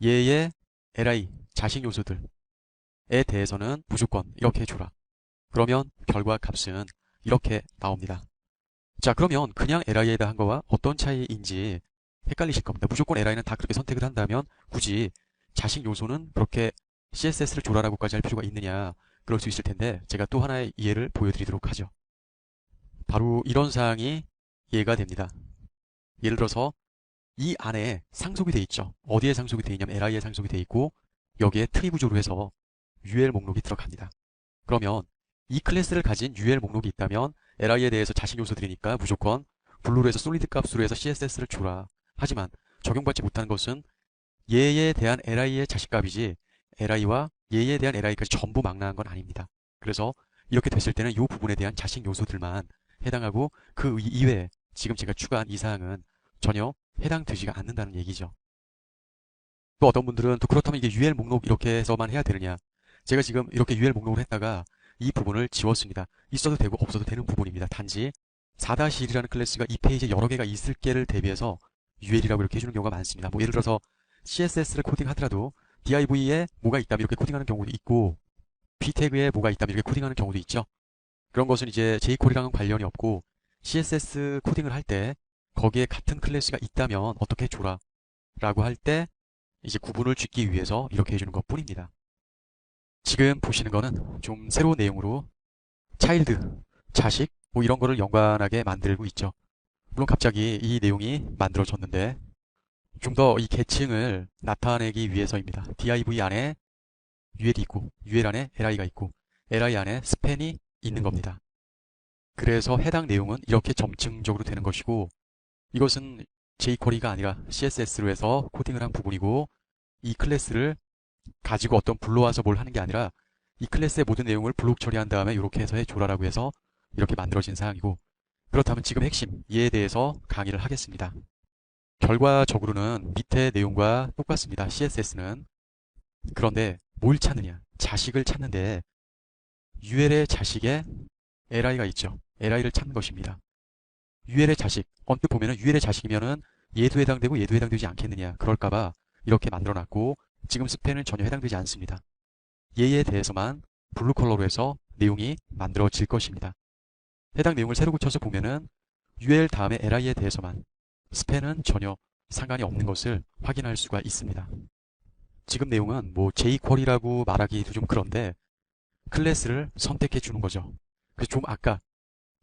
얘의 li 자식 요소들에 대해서는 무조건 이렇게 해줘라. 그러면 결과 값은 이렇게 나옵니다. 자, 그러면 그냥 li에다 한 거와 어떤 차이인지 헷갈리실 겁니다. 무조건 li는 다 그렇게 선택을 한다면 굳이 자식 요소는 그렇게 CSS를 줘라라고까지 할 필요가 있느냐, 그럴 수 있을 텐데 제가 또 하나의 예를 보여드리도록 하죠. 바로 이런 사항이 이해가 됩니다. 예를 들어서 이 안에 상속이 돼 있죠. 어디에 상속이 돼 있냐면 li에 상속이 돼 있고 여기에 트리 구조로 해서 UL 목록이 들어갑니다. 그러면 이 클래스를 가진 UL 목록이 있다면 li에 대해서 자식 요소들이니까 무조건 블루로 해서 솔리드 값으로 해서 CSS를 주라. 하지만 적용받지 못한 것은 얘에 대한 li의 자식값이지 li와 얘에 대한 li까지 전부 망라한 건 아닙니다. 그래서 이렇게 됐을 때는 이 부분에 대한 자식 요소들만 해당하고 그 이외에 지금 제가 추가한 이 사항은 전혀 해당되지가 않는다는 얘기죠. 또 어떤 분들은 또 그렇다면 이게 UL 목록 이렇게 해서만 해야 되느냐. 제가 지금 이렇게 UL 목록을 했다가 이 부분을 지웠습니다. 있어도 되고 없어도 되는 부분입니다. 단지 4-1이라는 클래스가 이 페이지에 여러 개가 있을 게를 대비해서 UL이라고 이렇게 해주는 경우가 많습니다. 뭐 예를 들어서 CSS를 코딩하더라도 div에 뭐가 있다면 이렇게 코딩하는 경우도 있고 p 태그에 뭐가 있다면 이렇게 코딩하는 경우도 있죠. 그런 것은 이제 jQuery랑은 관련이 없고 CSS 코딩을 할 때 거기에 같은 클래스가 있다면 어떻게 줘라 라고 할 때 이제 구분을 짓기 위해서 이렇게 해주는 것 뿐입니다. 지금 보시는 거는 좀 새로운 내용으로 차일드, 자식 뭐 이런 거를 연관하게 만들고 있죠. 물론 갑자기 이 내용이 만들어졌는데 좀 더 이 계층을 나타내기 위해서입니다. div 안에 UL이 있고 UL 안에 li가 있고 li 안에 스팬이 있는 겁니다. 그래서 해당 내용은 이렇게 점층적으로 되는 것이고 이것은 jQuery가 아니라 CSS로 해서 코딩을 한 부분이고 이 클래스를 가지고 어떤 불러와서 뭘 하는 게 아니라 이 클래스의 모든 내용을 블록 처리한 다음에 이렇게 해서 해줘라라고 해서 이렇게 만들어진 사항이고 그렇다면 지금 핵심 이에 대해서 강의를 하겠습니다. 결과적으로는 밑에 내용과 똑같습니다. CSS는. 그런데 뭘 찾느냐? 자식을 찾는데 UL의 자식에 li가 있죠. li를 찾는 것입니다. UL의 자식, 언뜻 보면은 UL의 자식이면은 얘도 해당되고 얘도 해당되지 않겠느냐. 그럴까봐 이렇게 만들어놨고 지금 스팬은 전혀 해당되지 않습니다. 얘에 대해서만 블루 컬러로 해서 내용이 만들어질 것입니다. 해당 내용을 새로 고쳐서 보면은 UL 다음에 li에 대해서만 스팬은 전혀 상관이 없는 것을 확인할 수가 있습니다. 지금 내용은 뭐 jQuery라고 말하기도 좀 그런데 클래스를 선택해 주는 거죠. 그래서 좀 아까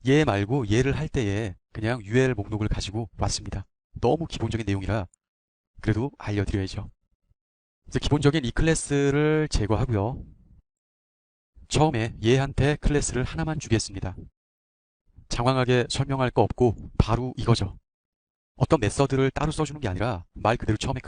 얘 말고 얘를 할 때에 그냥 UL 목록을 가지고 왔습니다. 너무 기본적인 내용이라 그래도 알려드려야죠. 이제 기본적인 이 클래스를 제거하고요. 처음에 얘한테 클래스를 하나만 주겠습니다. 장황하게 설명할 거 없고 바로 이거죠. 어떤 메서드를 따로 써주는 게 아니라 말 그대로 처음에